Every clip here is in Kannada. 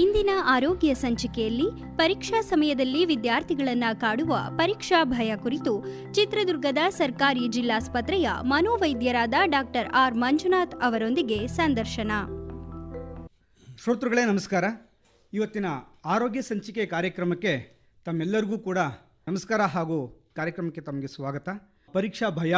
ಇಂದಿನ ಆರೋಗ್ಯ ಸಂಚಿಕೆಯಲ್ಲಿ ಪರೀಕ್ಷಾ ಸಮಯದಲ್ಲಿ ವಿದ್ಯಾರ್ಥಿಗಳನ್ನ ಕಾಡುವ ಪರೀಕ್ಷಾ ಭಯ ಕುರಿತು ಚಿತ್ರದುರ್ಗದ ಸರ್ಕಾರಿ ಜಿಲ್ಲಾಸ್ಪತ್ರೆಯ ಮನೋವೈದ್ಯರಾದ ಡಾಕ್ಟರ್ ಆರ್ ಮಂಜುನಾಥ್ ಅವರೊಂದಿಗೆ ಸಂದರ್ಶನ. ಶ್ರೋತೃಗಳೇ ನಮಸ್ಕಾರ. ಇವತ್ತಿನ ಆರೋಗ್ಯ ಸಂಚಿಕೆ ಕಾರ್ಯಕ್ರಮಕ್ಕೆ ತಮ್ಮೆಲ್ಲರಿಗೂ ಕೂಡ ನಮಸ್ಕಾರ ಹಾಗೂ ಕಾರ್ಯಕ್ರಮಕ್ಕೆ ತಮಗೆ ಸ್ವಾಗತ. ಪರೀಕ್ಷಾ ಭಯ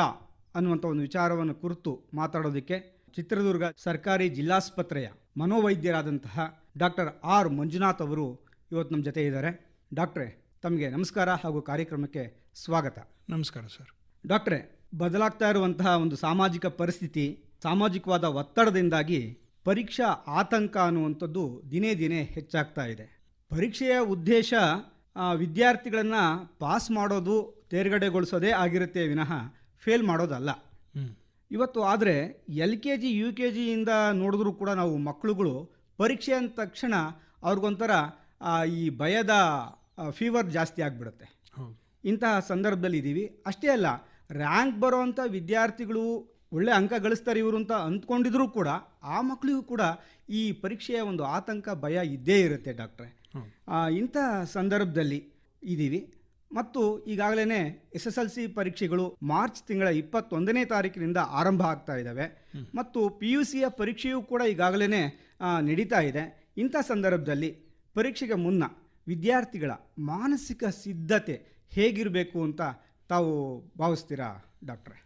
ಅನ್ನುವಂಥ ಒಂದು ವಿಚಾರವನ್ನು ಕುರಿತು ಮಾತಾಡೋದಕ್ಕೆ ಚಿತ್ರದುರ್ಗ ಸರ್ಕಾರಿ ಜಿಲ್ಲಾಸ್ಪತ್ರೆಯ ಮನೋವೈದ್ಯರಾದಂತಹ ಡಾಕ್ಟರ್ ಆರ್ ಮಂಜುನಾಥ್ ಅವರು ಇವತ್ತು ನಮ್ಮ ಜೊತೆ ಇದ್ದಾರೆ. ಡಾಕ್ಟ್ರೇ, ತಮಗೆ ನಮಸ್ಕಾರ ಹಾಗೂ ಕಾರ್ಯಕ್ರಮಕ್ಕೆ ಸ್ವಾಗತ. ನಮಸ್ಕಾರ ಸರ್. ಡಾಕ್ಟ್ರೇ, ಬದಲಾಗ್ತಾ ಇರುವಂತಹ ಒಂದು ಸಾಮಾಜಿಕ ಪರಿಸ್ಥಿತಿ, ಸಾಮಾಜಿಕವಾದ ಒತ್ತಡದಿಂದಾಗಿ ಪರೀಕ್ಷಾ ಆತಂಕ ಅನ್ನುವಂಥದ್ದು ದಿನೇ ದಿನೇ ಹೆಚ್ಚಾಗ್ತಾ ಇದೆ. ಪರೀಕ್ಷೆಯ ಉದ್ದೇಶ ವಿದ್ಯಾರ್ಥಿಗಳನ್ನು ಪಾಸ್ ಮಾಡೋದು, ತೇರ್ಗಡೆಗೊಳಿಸೋದೇ ಆಗಿರುತ್ತೆ ವಿನಃ ಫೇಲ್ ಮಾಡೋದಲ್ಲ. ಇವತ್ತು ಆದರೆ LKG UKG ಇಂದ ನೋಡಿದ್ರೂ ಕೂಡ ನಾವು ಮಕ್ಕಳುಗಳು ಪರೀಕ್ಷೆ ಅಂದ ತಕ್ಷಣ ಅವ್ರಿಗೊಂಥರ ಈ ಭಯದ ಫೀವರ್ ಜಾಸ್ತಿ ಆಗಿಬಿಡುತ್ತೆ. ಇಂತಹ ಸಂದರ್ಭದಲ್ಲಿ ಇದ್ದೀವಿ. ಅಷ್ಟೇ ಅಲ್ಲ, ರ್ಯಾಂಕ್ ಬರೋವಂಥ ವಿದ್ಯಾರ್ಥಿಗಳು ಒಳ್ಳೆ ಅಂಕ ಗಳಿಸ್ತಾರೆ ಇವರು ಅಂತ ಅಂದ್ಕೊಂಡಿದ್ರೂ ಕೂಡ ಆ ಮಕ್ಕಳಿಗೂ ಕೂಡ ಈ ಪರೀಕ್ಷೆಯ ಒಂದು ಆತಂಕ, ಭಯ ಇದ್ದೇ ಇರುತ್ತೆ ಡಾಕ್ಟ್ರೆ. ಇಂಥ ಸಂದರ್ಭದಲ್ಲಿ ಇದ್ದೀವಿ. ಮತ್ತು ಈಗಾಗಲೇ SSLC ಪರೀಕ್ಷೆಗಳು ಮಾರ್ಚ್ ತಿಂಗಳ 21ನೇ ತಾರೀಕಿನಿಂದ ಆರಂಭ ಆಗ್ತಾ ಇದ್ದಾವೆ. ಮತ್ತು PUCಯ ಪರೀಕ್ಷೆಯೂ ಕೂಡ ಈಗಾಗಲೇ ನಡೀತಾ ಇದೆ. ಇಂಥ ಸಂದರ್ಭದಲ್ಲಿ ಪರೀಕ್ಷೆಗೆ ಮುನ್ನ ವಿದ್ಯಾರ್ಥಿಗಳ ಮಾನಸಿಕ ಸಿದ್ಧತೆ ಹೇಗಿರಬೇಕು ಅಂತ ತಾವು ಭಾವಿಸ್ತೀರಾ ಡಾಕ್ಟ್ರೆ?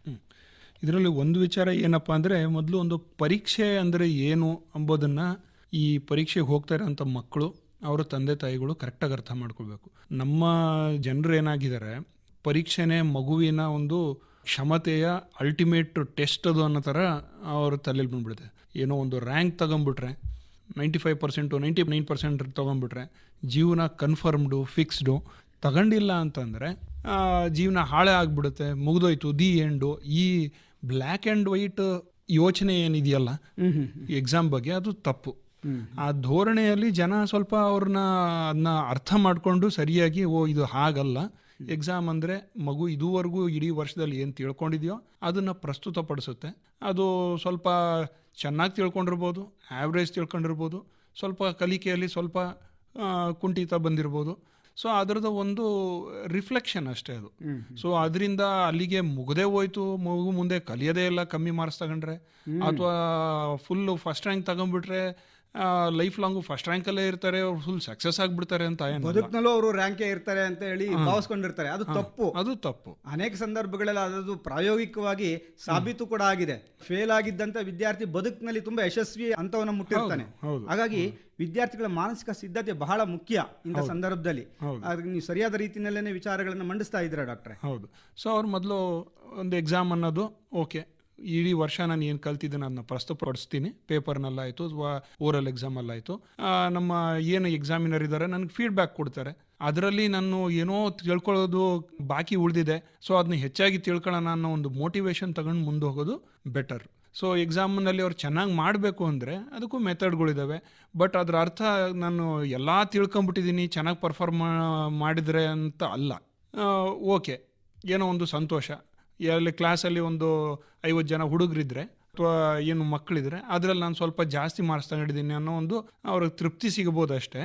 ಇದರಲ್ಲಿ ಒಂದು ವಿಚಾರ ಏನಪ್ಪ ಅಂದರೆ, ಮೊದಲು ಒಂದು ಪರೀಕ್ಷೆ ಅಂದರೆ ಏನು ಎಂಬುದನ್ನು ಈ ಪರೀಕ್ಷೆಗೆ ಹೋಗ್ತಾ ಇರೋಂಥ ಮಕ್ಕಳು, ಅವರ ತಂದೆ ತಾಯಿಗಳು ಕರೆಕ್ಟಾಗಿ ಅರ್ಥ ಮಾಡ್ಕೊಳ್ಬೇಕು. ನಮ್ಮ ಜನರು ಏನಾಗಿದ್ದಾರೆ, ಪರೀಕ್ಷೆನೇ ಮಗುವಿನ ಒಂದು ಕ್ಷಮತೆಯ ಅಲ್ಟಿಮೇಟ್ ಟೆಸ್ಟ್ ಅದು ಅನ್ನೋ ಥರ ಅವ್ರ ತಲೆಯಲ್ಲಿ ಬಂದ್ಬಿಡುತ್ತೆ. ಏನೋ ಒಂದು ರ್ಯಾಂಕ್ ತಗೊಂಬಿಟ್ರೆ 95% 99% ತೊಗೊಂಬಿಟ್ರೆ ಜೀವನ ಕನ್ಫರ್ಮ್ಡು, ಫಿಕ್ಸ್ಡು. ತಗೊಂಡಿಲ್ಲ ಅಂತಂದರೆ ಜೀವನ ಹಾಳೇ ಆಗಿಬಿಡುತ್ತೆ, ಮುಗಿದೋಯ್ತು, ದಿ ಎಂಡು. ಈ ಬ್ಲ್ಯಾಕ್ ಆ್ಯಂಡ್ ವೈಟ್ ಯೋಚನೆ ಏನಿದೆಯಲ್ಲ ಎಕ್ಸಾಮ್ ಬಗ್ಗೆ, ಅದು ತಪ್ಪು. ಆ ಧೋರಣೆಯಲ್ಲಿ ಜನ ಸ್ವಲ್ಪ ಅದನ್ನ ಅರ್ಥ ಮಾಡಿಕೊಂಡು ಸರಿಯಾಗಿ ಇದು ಹಾಗಲ್ಲ, ಎಕ್ಸಾಮ್ ಅಂದರೆ ಮಗು ಇದುವರೆಗೂ ಇಡೀ ವರ್ಷದಲ್ಲಿ ಏನು ತಿಳ್ಕೊಂಡಿದೆಯೋ ಅದನ್ನು ಪ್ರಸ್ತುತಪಡಿಸುತ್ತೆ. ಅದು ಸ್ವಲ್ಪ ಚೆನ್ನಾಗಿ ತಿಳ್ಕೊಂಡಿರ್ಬೋದು, ಆ್ಯಾವ್ರೇಜ್ ತಿಳ್ಕೊಂಡಿರ್ಬೋದು, ಸ್ವಲ್ಪ ಕಲಿಕೆಯಲ್ಲಿ ಸ್ವಲ್ಪ ಕುಂಠಿತ ಬಂದಿರ್ಬೋದು. ಸೊ ಅದರದ ಒಂದು ರಿಫ್ಲೆಕ್ಷನ್ ಅಷ್ಟೇ ಅದು. ಸೊ ಅದರಿಂದ ಅಲ್ಲಿಗೆ ಮುಗದೇ ಹೋಯ್ತು, ಮಗು ಮುಂದೆ ಕಲಿಯೋದೇ ಇಲ್ಲ, ಕಮ್ಮಿ ಮಾರ್ಕ್ಸ್ ತಗೊಂಡ್ರೆ, ಅಥವಾ ಫುಲ್ಲು ಫಸ್ಟ್ ರ್ಯಾಂಕ್ ತಗೊಂಡ್ಬಿಟ್ರೆ ಲೈಫ್ ಲಾಂಗು ಫಸ್ಟ್ ರ್ಯಾಂಕಲ್ಲೇ ಇರ್ತಾರೆ, ಅವ್ರು ಫುಲ್ ಸಕ್ಸಸ್ ಆಗಿಬಿಡ್ತಾರೆ ಅಂತ ಬದುಕಿನಲ್ಲೂ ಅವರು ರ್ಯಾಂಕೇ ಇರ್ತಾರೆ ಅಂತ ಹೇಳಿ ಭಾವಿಸ್ಕೊಂಡಿರ್ತಾರೆ. ಅದು ತಪ್ಪು. ಅದು ತಪ್ಪು. ಅನೇಕ ಸಂದರ್ಭಗಳಲ್ಲಿ ಅದು ಪ್ರಾಯೋಗಿಕವಾಗಿ ಸಾಬೀತು ಕೂಡ ಆಗಿದೆ. ಫೇಲ್ ಆಗಿದ್ದಂತ ವಿದ್ಯಾರ್ಥಿ ಬದುಕಿನಲ್ಲಿ ತುಂಬಾ ಯಶಸ್ವಿ ಹಂತವನ್ನು ಮುಟ್ಟಿರ್ತಾನೆ. ಹಾಗಾಗಿ ವಿದ್ಯಾರ್ಥಿಗಳ ಮಾನಸಿಕ ಸಿದ್ಧತೆ ಬಹಳ ಮುಖ್ಯ ಇಂಥ ಸಂದರ್ಭದಲ್ಲಿ. ನೀವು ಸರಿಯಾದ ರೀತಿಯಲ್ಲೇ ವಿಚಾರಗಳನ್ನು ಮಂಡಿಸ್ತಾ ಇದ್ದೀರಾ ಡಾಕ್ಟ್ರೆ? ಹೌದು. ಸೊ ಅವ್ರು ಮೊದಲು ಒಂದು ಎಕ್ಸಾಮ್ ಅನ್ನೋದು ಓಕೆ, ಇಡೀ ವರ್ಷ ನಾನು ಏನು ಕಲ್ತಿದ್ದೀನಿ ಅದನ್ನ ಪ್ರಸ್ತುತಪಡಿಸ್ತೀನಿ, ಪೇಪರ್ನಲ್ಲಾಯಿತು ಅಥವಾ ಓರಲ್ ಎಕ್ಸಾಮಲ್ಲಾಯಿತು. ನಮ್ಮ ಏನು ಎಕ್ಸಾಮಿನರ್ ಇದ್ದಾರೆ ನನಗೆ ಫೀಡ್ಬ್ಯಾಕ್ ಕೊಡ್ತಾರೆ, ಅದರಲ್ಲಿ ನಾನು ಏನೋ ತಿಳ್ಕೊಳ್ಳೋದು ಬಾಕಿ ಉಳಿದಿದೆ, ಸೊ ಅದನ್ನ ಹೆಚ್ಚಾಗಿ ತಿಳ್ಕೊಳ್ಳೋಣ ಅನ್ನೋ ಒಂದು ಮೋಟಿವೇಶನ್ ತಗೊಂಡು ಮುಂದೆ ಹೋಗೋದು ಬೆಟರ್. ಸೊ ಎಕ್ಸಾಮ್ನಲ್ಲಿ ಅವ್ರು ಚೆನ್ನಾಗಿ ಮಾಡಬೇಕು ಅಂದರೆ ಅದಕ್ಕೂ ಮೆಥಡ್ಗಳಿದ್ದಾವೆ. ಬಟ್ ಅದರ ಅರ್ಥ ನಾನು ಎಲ್ಲ ತಿಳ್ಕೊಂಬಿಟ್ಟಿದ್ದೀನಿ, ಚೆನ್ನಾಗಿ ಪರ್ಫಾರ್ಮ್ ಮಾಡಿದರೆ ಅಂತ ಅಲ್ಲ. ಓಕೆ, ಏನೋ ಒಂದು ಸಂತೋಷ, ಅಲ್ಲಿ ಕ್ಲಾಸಲ್ಲಿ ಒಂದು 50 ಜನ ಹುಡುಗರಿದ್ರೆ ಅಥವಾ ಏನು ಮಕ್ಕಳಿದ್ರೆ ಅದರಲ್ಲಿ ನಾನು ಸ್ವಲ್ಪ ಜಾಸ್ತಿ ಮಾರ್ಕ್ಸ್ ತಗೊಂಡಿದ್ದೀನಿ ಅನ್ನೋ ಒಂದು ಅವ್ರಿಗೆ ತೃಪ್ತಿ ಸಿಗ್ಬೋದು ಅಷ್ಟೇ.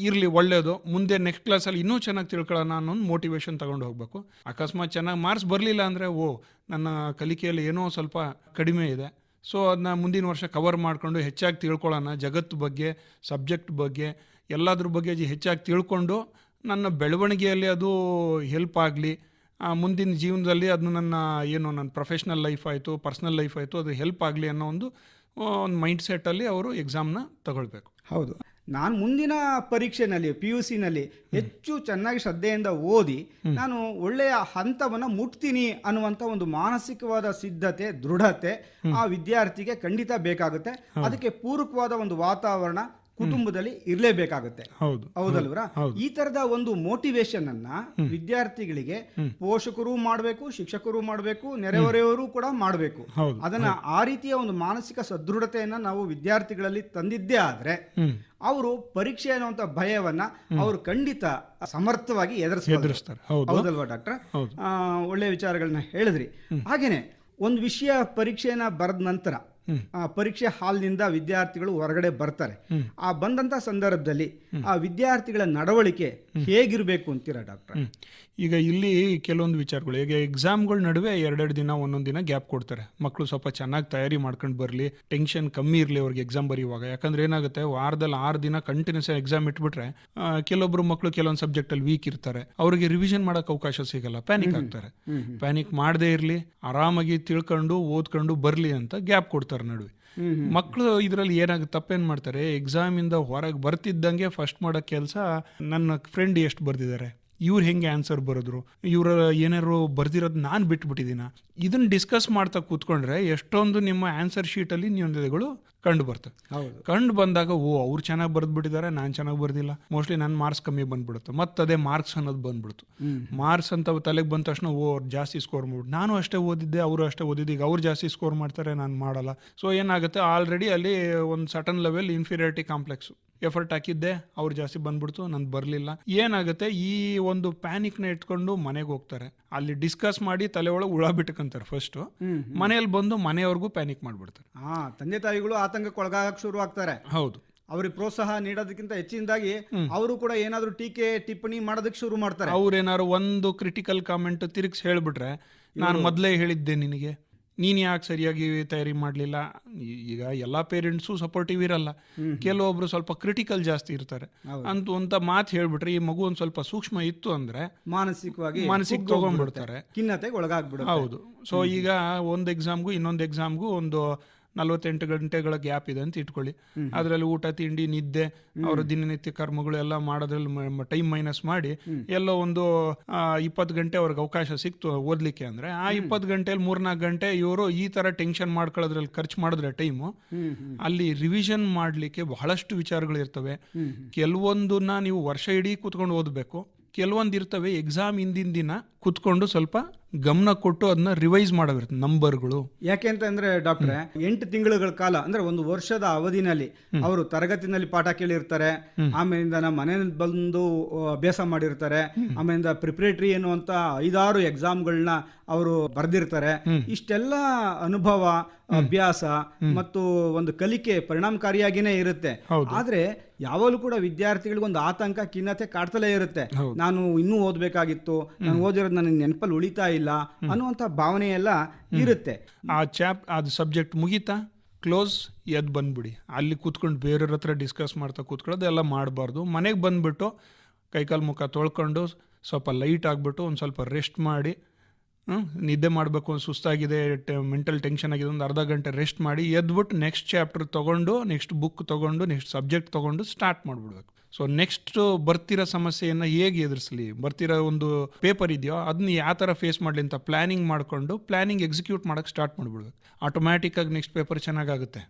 ಇರಲಿ, ಒಳ್ಳೆಯದು, ಮುಂದೆ ನೆಕ್ಸ್ಟ್ ಕ್ಲಾಸಲ್ಲಿ ಇನ್ನೂ ಚೆನ್ನಾಗಿ ತಿಳ್ಕೊಳ್ಳೋಣ ಅನ್ನೋ ಒಂದು ಮೋಟಿವೇಶನ್ ತೊಗೊಂಡು ಹೋಗಬೇಕು. ಅಕಸ್ಮಾತ್ ಚೆನ್ನಾಗಿ ಮಾರ್ಕ್ಸ್ ಬರಲಿಲ್ಲ ಅಂದರೆ ನನ್ನ ಕಲಿಕೆಯಲ್ಲಿ ಏನೋ ಸ್ವಲ್ಪ ಕಡಿಮೆ ಇದೆ, ಸೊ ಅದನ್ನ ಮುಂದಿನ ವರ್ಷ ಕವರ್ ಮಾಡಿಕೊಂಡು ಹೆಚ್ಚಾಗಿ ತಿಳ್ಕೊಳ್ಳೋಣ, ಜಗತ್ತು ಬಗ್ಗೆ, ಸಬ್ಜೆಕ್ಟ್ ಬಗ್ಗೆ, ಎಲ್ಲದ್ರ ಬಗ್ಗೆ ಹೆಚ್ಚಾಗಿ ತಿಳ್ಕೊಂಡು ನನ್ನ ಬೆಳವಣಿಗೆಯಲ್ಲಿ ಅದು ಹೆಲ್ಪ್ ಆಗಲಿ, ಮುಂದಿನ ಜೀವನದಲ್ಲಿ ಅದನ್ನು ನನ್ನ ಪ್ರೊಫೆಷ್ನಲ್ ಲೈಫ್ ಆಯಿತು, ಪರ್ಸ್ನಲ್ ಲೈಫ್ ಆಯಿತು, ಅದು ಹೆಲ್ಪ್ ಆಗಲಿ ಅನ್ನೋ ಒಂದು ಮೈಂಡ್ ಸೆಟ್ಟಲ್ಲಿ ಅವರು ಎಕ್ಸಾಮ್ನ ತಗೊಳ್ಬೇಕು. ಹೌದು. ನಾನು ಮುಂದಿನ ಪರೀಕ್ಷೆನಲ್ಲಿ PUCನಲ್ಲಿ ಹೆಚ್ಚು ಚೆನ್ನಾಗಿ ಶ್ರದ್ಧೆಯಿಂದ ಓದಿ ನಾನು ಒಳ್ಳೆಯ ಹಂತವನ್ನು ಮುಟ್ತೀನಿ ಅನ್ನುವಂಥ ಒಂದು ಮಾನಸಿಕವಾದ ಸಿದ್ಧತೆ, ದೃಢತೆ ಆ ವಿದ್ಯಾರ್ಥಿಗೆ ಖಂಡಿತ ಬೇಕಾಗುತ್ತೆ. ಅದಕ್ಕೆ ಪೂರಕವಾದ ಒಂದು ವಾತಾವರಣ ಕುಟುಂಬದಲ್ಲಿ ಇರಲೇಬೇಕಾಗುತ್ತೆ. ಹೌದಲ್ವರ? ಈ ತರದ ಒಂದು ಮೋಟಿವೇಶನ್ ಅನ್ನ ವಿದ್ಯಾರ್ಥಿಗಳಿಗೆ ಪೋಷಕರು ಮಾಡಬೇಕು, ಶಿಕ್ಷಕರು ಮಾಡಬೇಕು, ನೆರೆಹೊರೆಯವರು ಕೂಡ ಮಾಡಬೇಕು. ಅದನ್ನ ಆ ರೀತಿಯ ಒಂದು ಮಾನಸಿಕ ಸದೃಢತೆಯನ್ನ ನಾವು ವಿದ್ಯಾರ್ಥಿಗಳಲ್ಲಿ ತಂದಿದ್ದೇ ಆದ್ರೆ ಅವರು ಪರೀಕ್ಷೆ ಅನ್ನುವಂತ ಭಯವನ್ನ ಅವರು ಖಂಡಿತ ಸಮರ್ಥವಾಗಿ ಎದುರಿಸ್ತಾರೆ. ಹೌದಲ್ವಾ ಡಾಕ್ಟರ್? ಒಳ್ಳೆಯ ವಿಚಾರಗಳನ್ನ ಹೇಳಿದ್ರಿ. ಹಾಗೇನೆ ಒಂದು ವಿಷಯ ಪರೀಕ್ಷೆಯನ್ನ ಬರೆದ ನಂತರ ಪರೀಕ್ಷೆ ಹಾಲ್ನಿಂದ ವಿದ್ಯಾರ್ಥಿಗಳು ಹೊರಗಡೆ ಬರ್ತಾರೆ. ಆ ಬಂದಂಥ ಸಂದರ್ಭದಲ್ಲಿ ಆ ವಿದ್ಯಾರ್ಥಿಗಳ ನಡವಳಿಕೆ ಹೇಗಿರಬೇಕು ಅಂತೀರಾ ಡಾಕ್ಟರ್? ಈಗ ಇಲ್ಲಿ ಕೆಲವೊಂದು ವಿಚಾರಗಳು, ಈಗ ಎಕ್ಸಾಮ್ಗಳ ನಡುವೆ 2 ದಿನ ಒಂದೊಂದು ದಿನ ಗ್ಯಾಪ್ ಕೊಡ್ತಾರೆ. ಮಕ್ಕಳು ಸ್ವಲ್ಪ ಚೆನ್ನಾಗಿ ತಯಾರಿ ಮಾಡ್ಕೊಂಡು ಬರಲಿ, ಟೆನ್ಷನ್ ಕಮ್ಮಿ ಇರಲಿ ಅವ್ರಿಗೆ ಎಕ್ಸಾಮ್ ಬರೆಯುವಾಗ. ಯಾಕಂದ್ರೆ ಏನಾಗುತ್ತೆ, ವಾರದಲ್ಲಿ 6 ದಿನ ಕಂಟಿನ್ಯೂಸ್ ಎಕ್ಸಾಮ್ ಇಟ್ಬಿಟ್ರೆ ಕೆಲವೊಬ್ರು ಮಕ್ಕಳು ಕೆಲವೊಂದು ಸಬ್ಜೆಕ್ಟಲ್ಲಿ ವೀಕ್ ಇರ್ತಾರೆ, ಅವ್ರಿಗೆ ರಿವಿಷನ್ ಮಾಡೋಕೆ ಅವಕಾಶ ಸಿಗಲ್ಲ, ಪ್ಯಾನಿಕ್ ಆಗ್ತಾರೆ. ಪ್ಯಾನಿಕ್ ಮಾಡದೇ ಇರಲಿ, ಆರಾಮಾಗಿ ತಿಳ್ಕೊಂಡು ಓದ್ಕೊಂಡು ಬರಲಿ ಅಂತ ಗ್ಯಾಪ್ ಕೊಡ್ತಾರೆ ನಡುವೆ. ಮಕ್ಕಳು ಇದರಲ್ಲಿ ಏನಾಗುತ್ತೆ, ತಪ್ಪೇನು ಮಾಡ್ತಾರೆ, ಎಕ್ಸಾಮಿಂದ ಹೊರಗೆ ಬರ್ತಿದ್ದಂಗೆ ಫಸ್ಟ್ ಮಾಡೋ ಕೆಲಸ, ನನ್ನ ಫ್ರೆಂಡ್ ಎಷ್ಟು ಬರ್ದಿದ್ದಾರೆ, ಇವ್ರು ಹೆಂಗೆ ಆನ್ಸರ್ ಬರೆದ್ರು, ಇವ್ರ ಏನಾರು ಬರ್ದಿರೋದು ನಾನು ಬಿಟ್ಬಿಟ್ಟಿದ್ದೀನ, ಇದನ್ನು ಡಿಸ್ಕಸ್ ಮಾಡ್ತಾ ಕೂತ್ಕೊಂಡ್ರೆ ಎಷ್ಟೊಂದು ನಿಮ್ಮ ಆನ್ಸರ್ ಶೀಟಲ್ಲಿ ನ್ಯೂನತೆಗಳು ಕಂಡು ಬರ್ತವೆ. ಕಂಡು ಬಂದಾಗ ಅವ್ರು ಚೆನ್ನಾಗಿ ಬರೆದ್ಬಿಟ್ಟಿದ್ದಾರೆ, ನಾನು ಚೆನ್ನಾಗಿ ಬರ್ದಿಲ್ಲ, ಮೋಸ್ಟ್ಲಿ ನನ್ನ ಮಾರ್ಕ್ಸ್ ಕಮ್ಮಿ ಬಂದ್ಬಿಡುತ್ತೆ. ಮತ್ತು ಅದೇ ಮಾರ್ಕ್ಸ್ ಅನ್ನೋದು ಬಂದ್ಬಿಡ್ತು. ಮಾರ್ಕ್ಸ್ ಅಂತ ತಲೆಗೆ ಬಂದ ತಕ್ಷಣ ಜಾಸ್ತಿ ಸ್ಕೋರ್ ಮಾಡ್ಬಿಟ್ಟು, ನಾನು ಅಷ್ಟೇ ಓದಿದ್ದೆ, ಅವರು ಅಷ್ಟೇ ಓದಿದ್ದು, ಈಗ ಅವ್ರು ಜಾಸ್ತಿ ಸ್ಕೋರ್ ಮಾಡ್ತಾರೆ, ನಾನು ಮಾಡಲ್ಲ. ಸೊ ಏನಾಗುತ್ತೆ, ಆಲ್ರೆಡಿ ಅಲ್ಲಿ ಒಂದು certain level inferiority complex, effort ಹಾಕಿದ್ದೆ, ಅವ್ರು ಜಾಸ್ತಿ ಬಂದ್ಬಿಡ್ತು, ನಾನು ಬರಲಿಲ್ಲ. ಏನಾಗುತ್ತೆ, ಈ ಒಂದು ಪ್ಯಾನಿಕ್ನ ಇಟ್ಕೊಂಡು ಮನೆಗೆ ಹೋಗ್ತಾರೆ, ಅಲ್ಲಿ ಡಿಸ್ಕಸ್ ಮಾಡಿ ತಲೆ ಒಳಗೆ ಹುಳ ಬಿಟ್ಕೊಂತಾರೆ ಫಸ್ಟು, ಮನೆಯಲ್ಲಿ ಬಂದು ಮನೆಯವ್ರಿಗೂ ಪ್ಯಾನಿಕ್ ಮಾಡಿಬಿಡ್ತಾರೆ. ತಂದೆ ತಾಯಿಗಳು ಆತಂಕಕ್ಕೆ ಒಳಗಾಗಕ್ಕೆ ಶುರು ಆಗ್ತಾರೆ. ಹೌದು, ಅವ್ರಿಗೆ ಪ್ರೋತ್ಸಾಹ ನೀಡೋದಕ್ಕಿಂತ ಹೆಚ್ಚಿನದಾಗಿ ಅವರು ಕೂಡ ಏನಾದರೂ ಟೀಕೆ ಟಿಪ್ಪಣಿ ಮಾಡೋದಕ್ಕೆ ಶುರು ಮಾಡ್ತಾರೆ. ಅವ್ರೇನಾದ್ರು ಒಂದು ಕ್ರಿಟಿಕಲ್ ಕಾಮೆಂಟ್ ತಿರುಗಿಸಿ ಹೇಳ್ಬಿಟ್ರೆ, ನಾನು ಮೊದಲೇ ಹೇಳಿದ್ದೆ ನಿನಗೆ, ನೀನು ಯಾಕೆ ಸರಿಯಾಗಿ ತಯಾರಿ ಮಾಡಲಿಲ್ಲ. ಈಗ ಎಲ್ಲ ಪೇರೆಂಟ್ಸು ಸಪೋರ್ಟಿವ್ ಇರಲ್ಲ, ಕೆಲವೊಬ್ರು ಸ್ವಲ್ಪ ಕ್ರಿಟಿಕಲ್ ಜಾಸ್ತಿ ಇರ್ತಾರೆ ಅಂತ ಮಾತು ಹೇಳ್ಬಿಟ್ರೆ, ಈ ಮಗು ಒಂದು ಸ್ವಲ್ಪ ಸೂಕ್ಷ್ಮ ಇತ್ತು ಅಂದ್ರೆ ಮಾನಸಿಕ ತಗೊಂಡ್ಬಿಡ್ತಾರೆ, ಖಿನ್ನತೆಗೆ ಒಳಗಾಗ್ಬಿಡುತ್ತೆ. ಹೌದು. ಸೊ ಈಗ ಒಂದು ಎಕ್ಸಾಮ್ಗೂ ಇನ್ನೊಂದು ಎಕ್ಸಾಮ್ಗೂ ಒಂದು 48 ಗಂಟೆಗಳ ಗ್ಯಾಪ್ ಇದೆ ಅಂತ ಇಟ್ಕೊಳ್ಳಿ. ಅದರಲ್ಲಿ ಊಟ ತಿಂಡಿ ನಿದ್ದೆ ಅವರ ದಿನನಿತ್ಯ ಕರ್ಮಗಳು ಎಲ್ಲ ಮಾಡೋದ್ರಲ್ಲಿ ಟೈಮ್ ಮೈನಸ್ ಮಾಡಿ ಎಲ್ಲೋ ಒಂದು 20 ಗಂಟೆ ಅವ್ರಿಗೆ ಅವಕಾಶ ಸಿಕ್ತು ಓದ್ಲಿಕ್ಕೆ ಅಂದ್ರೆ, ಆ 20 ಗಂಟೆಯಲ್ಲಿ 3-4 ಗಂಟೆ ಇವರು ಈ ತರ ಟೆನ್ಷನ್ ಮಾಡ್ಕೊಳ್ಳೋದ್ರಲ್ಲಿ ಖರ್ಚು ಮಾಡಿದ್ರೆ ಟೈಮು, ಅಲ್ಲಿ ರಿವಿಷನ್ ಮಾಡ್ಲಿಕ್ಕೆ ಬಹಳಷ್ಟು ವಿಚಾರಗಳು ಇರ್ತವೆ. ಕೆಲವೊಂದನ್ನ ನೀವು ವರ್ಷ ಇಡೀ ಕೂತ್ಕೊಂಡು ಓದಬೇಕು, ಕೆಲವೊಂದು ಇರ್ತವೆ ಎಕ್ಸಾಮ್ ಹಿಂದಿನ ದಿನ ಕೂತ್ಕೊಂಡು ಸ್ವಲ್ಪ ಗಮನ ಕೊಟ್ಟು ಅದನ್ನ ರಿವೈಸ್ ಮಾಡಬೇಕು ನಂಬರ್ಗಳು. ಯಾಕೆ ಅಂತಂದ್ರೆ ಡಾಕ್ಟ್ರೆ, 8 ತಿಂಗಳುಗಳ ಕಾಲ ಅಂದ್ರೆ ಒಂದು ವರ್ಷದ ಅವಧಿನಲ್ಲಿ ಅವರು ತರಗತಿನಲ್ಲಿ ಪಾಠ ಕೇಳಿರ್ತಾರೆ, ಆಮೇಲಿಂದ ಮನೆಯಲ್ಲಿ ಬಂದು ಅಭ್ಯಾಸ ಮಾಡಿರ್ತಾರೆ, ಆಮೇಲಿಂದ ಪ್ರಿಪರೇಟರಿ ಎನ್ನುವಂತ 5-6 ಎಕ್ಸಾಮ್ಗಳನ್ನ ಅವರು ಬರೆದಿರ್ತಾರೆ. ಇಷ್ಟೆಲ್ಲ ಅನುಭವ, ಅಭ್ಯಾಸ ಮತ್ತು ಒಂದು ಕಲಿಕೆ ಪರಿಣಾಮಕಾರಿಯಾಗಿನೇ ಇರುತ್ತೆ. ಆದ್ರೆ ಯಾವಾಗಲೂ ಕೂಡ ವಿದ್ಯಾರ್ಥಿಗಳಿಗೆ ಒಂದು ಆತಂಕ, ಖಿನ್ನತೆ ಕಾಡ್ತಲೇ ಇರುತ್ತೆ. ನಾನು ಇನ್ನೂ ಓದಬೇಕಾಗಿತ್ತು, ನಾನು ಓದಿರೋದು ನನಗೆ ನೆನಪಲ್ಲಿ ಉಳಿತಾ ಇಲ್ಲ ಅನ್ನುವಂಥ ಭಾವನೆ ಎಲ್ಲ ಇರುತ್ತೆ. ಅದು ಸಬ್ಜೆಕ್ಟ್ ಮುಗೀತಾ, ಕ್ಲೋಸ್, ಎದ್ದು ಬಂದ್ಬಿಡಿ. ಅಲ್ಲಿ ಕೂತ್ಕೊಂಡು ಬೇರೆಯವ್ರ ಹತ್ರ ಡಿಸ್ಕಸ್ ಮಾಡ್ತಾ ಕೂತ್ಕೊಳ್ಳೋದು ಎಲ್ಲ ಮಾಡಬಾರ್ದು. ಮನೆಗೆ ಬಂದುಬಿಟ್ಟು ಕೈಕಾಲು ಮುಖ ತೊಳ್ಕೊಂಡು ಸ್ವಲ್ಪ ಲೈಟ್ ಆಗಿಬಿಟ್ಟು ಒಂದು ಸ್ವಲ್ಪ ರೆಸ್ಟ್ ಮಾಡಿ, ನಿದ್ದೆ ಮಾಡಬೇಕು, ಒಂದು ಸುಸ್ತಾಗಿದೆ, ಮೆಂಟಲ್ ಟೆನ್ಷನ್ ಆಗಿದೆ, ಒಂದು ಅರ್ಧ ಗಂಟೆ ರೆಸ್ಟ್ ಮಾಡಿ ಎದ್ಬಿಟ್ಟು ನೆಕ್ಸ್ಟ್ ಚಾಪ್ಟರ್ ತೊಗೊಂಡು, ನೆಕ್ಸ್ಟ್ ಬುಕ್ ತೊಗೊಂಡು, ನೆಕ್ಸ್ಟ್ ಸಬ್ಜೆಕ್ಟ್ ತೊಗೊಂಡು ಸ್ಟಾರ್ಟ್ ಮಾಡಿಬಿಡ್ಬೇಕು. ಸೊ ನೆಕ್ಸ್ಟ್ ಬರ್ತಿರೋ ಸಮಸ್ಯೆಯನ್ನು ಹೇಗೆ ಎದುರಿಸಲಿ, ಬರ್ತಿರೋ ಒಂದು ಪೇಪರ್ ಇದೆಯೋ ಅದನ್ನ ಯಾವ ಥರ ಫೇಸ್ ಮಾಡಲಿ ಅಂತ ಪ್ಲಾನಿಂಗ್ ಮಾಡಿಕೊಂಡು ಪ್ಲಾನಿಂಗ್ ಎಕ್ಸಿಕ್ಯೂಟ್ ಮಾಡೋಕ್ಕೆ ಸ್ಟಾರ್ಟ್ ಮಾಡಿಬಿಡ್ಬೇಕು. ಆಟೋಮ್ಯಾಟಿಕ್ಕಾಗಿ ನೆಕ್ಸ್ಟ್ ಪೇಪರ್ ಚೆನ್ನಾಗಾಗುತ್ತೆ,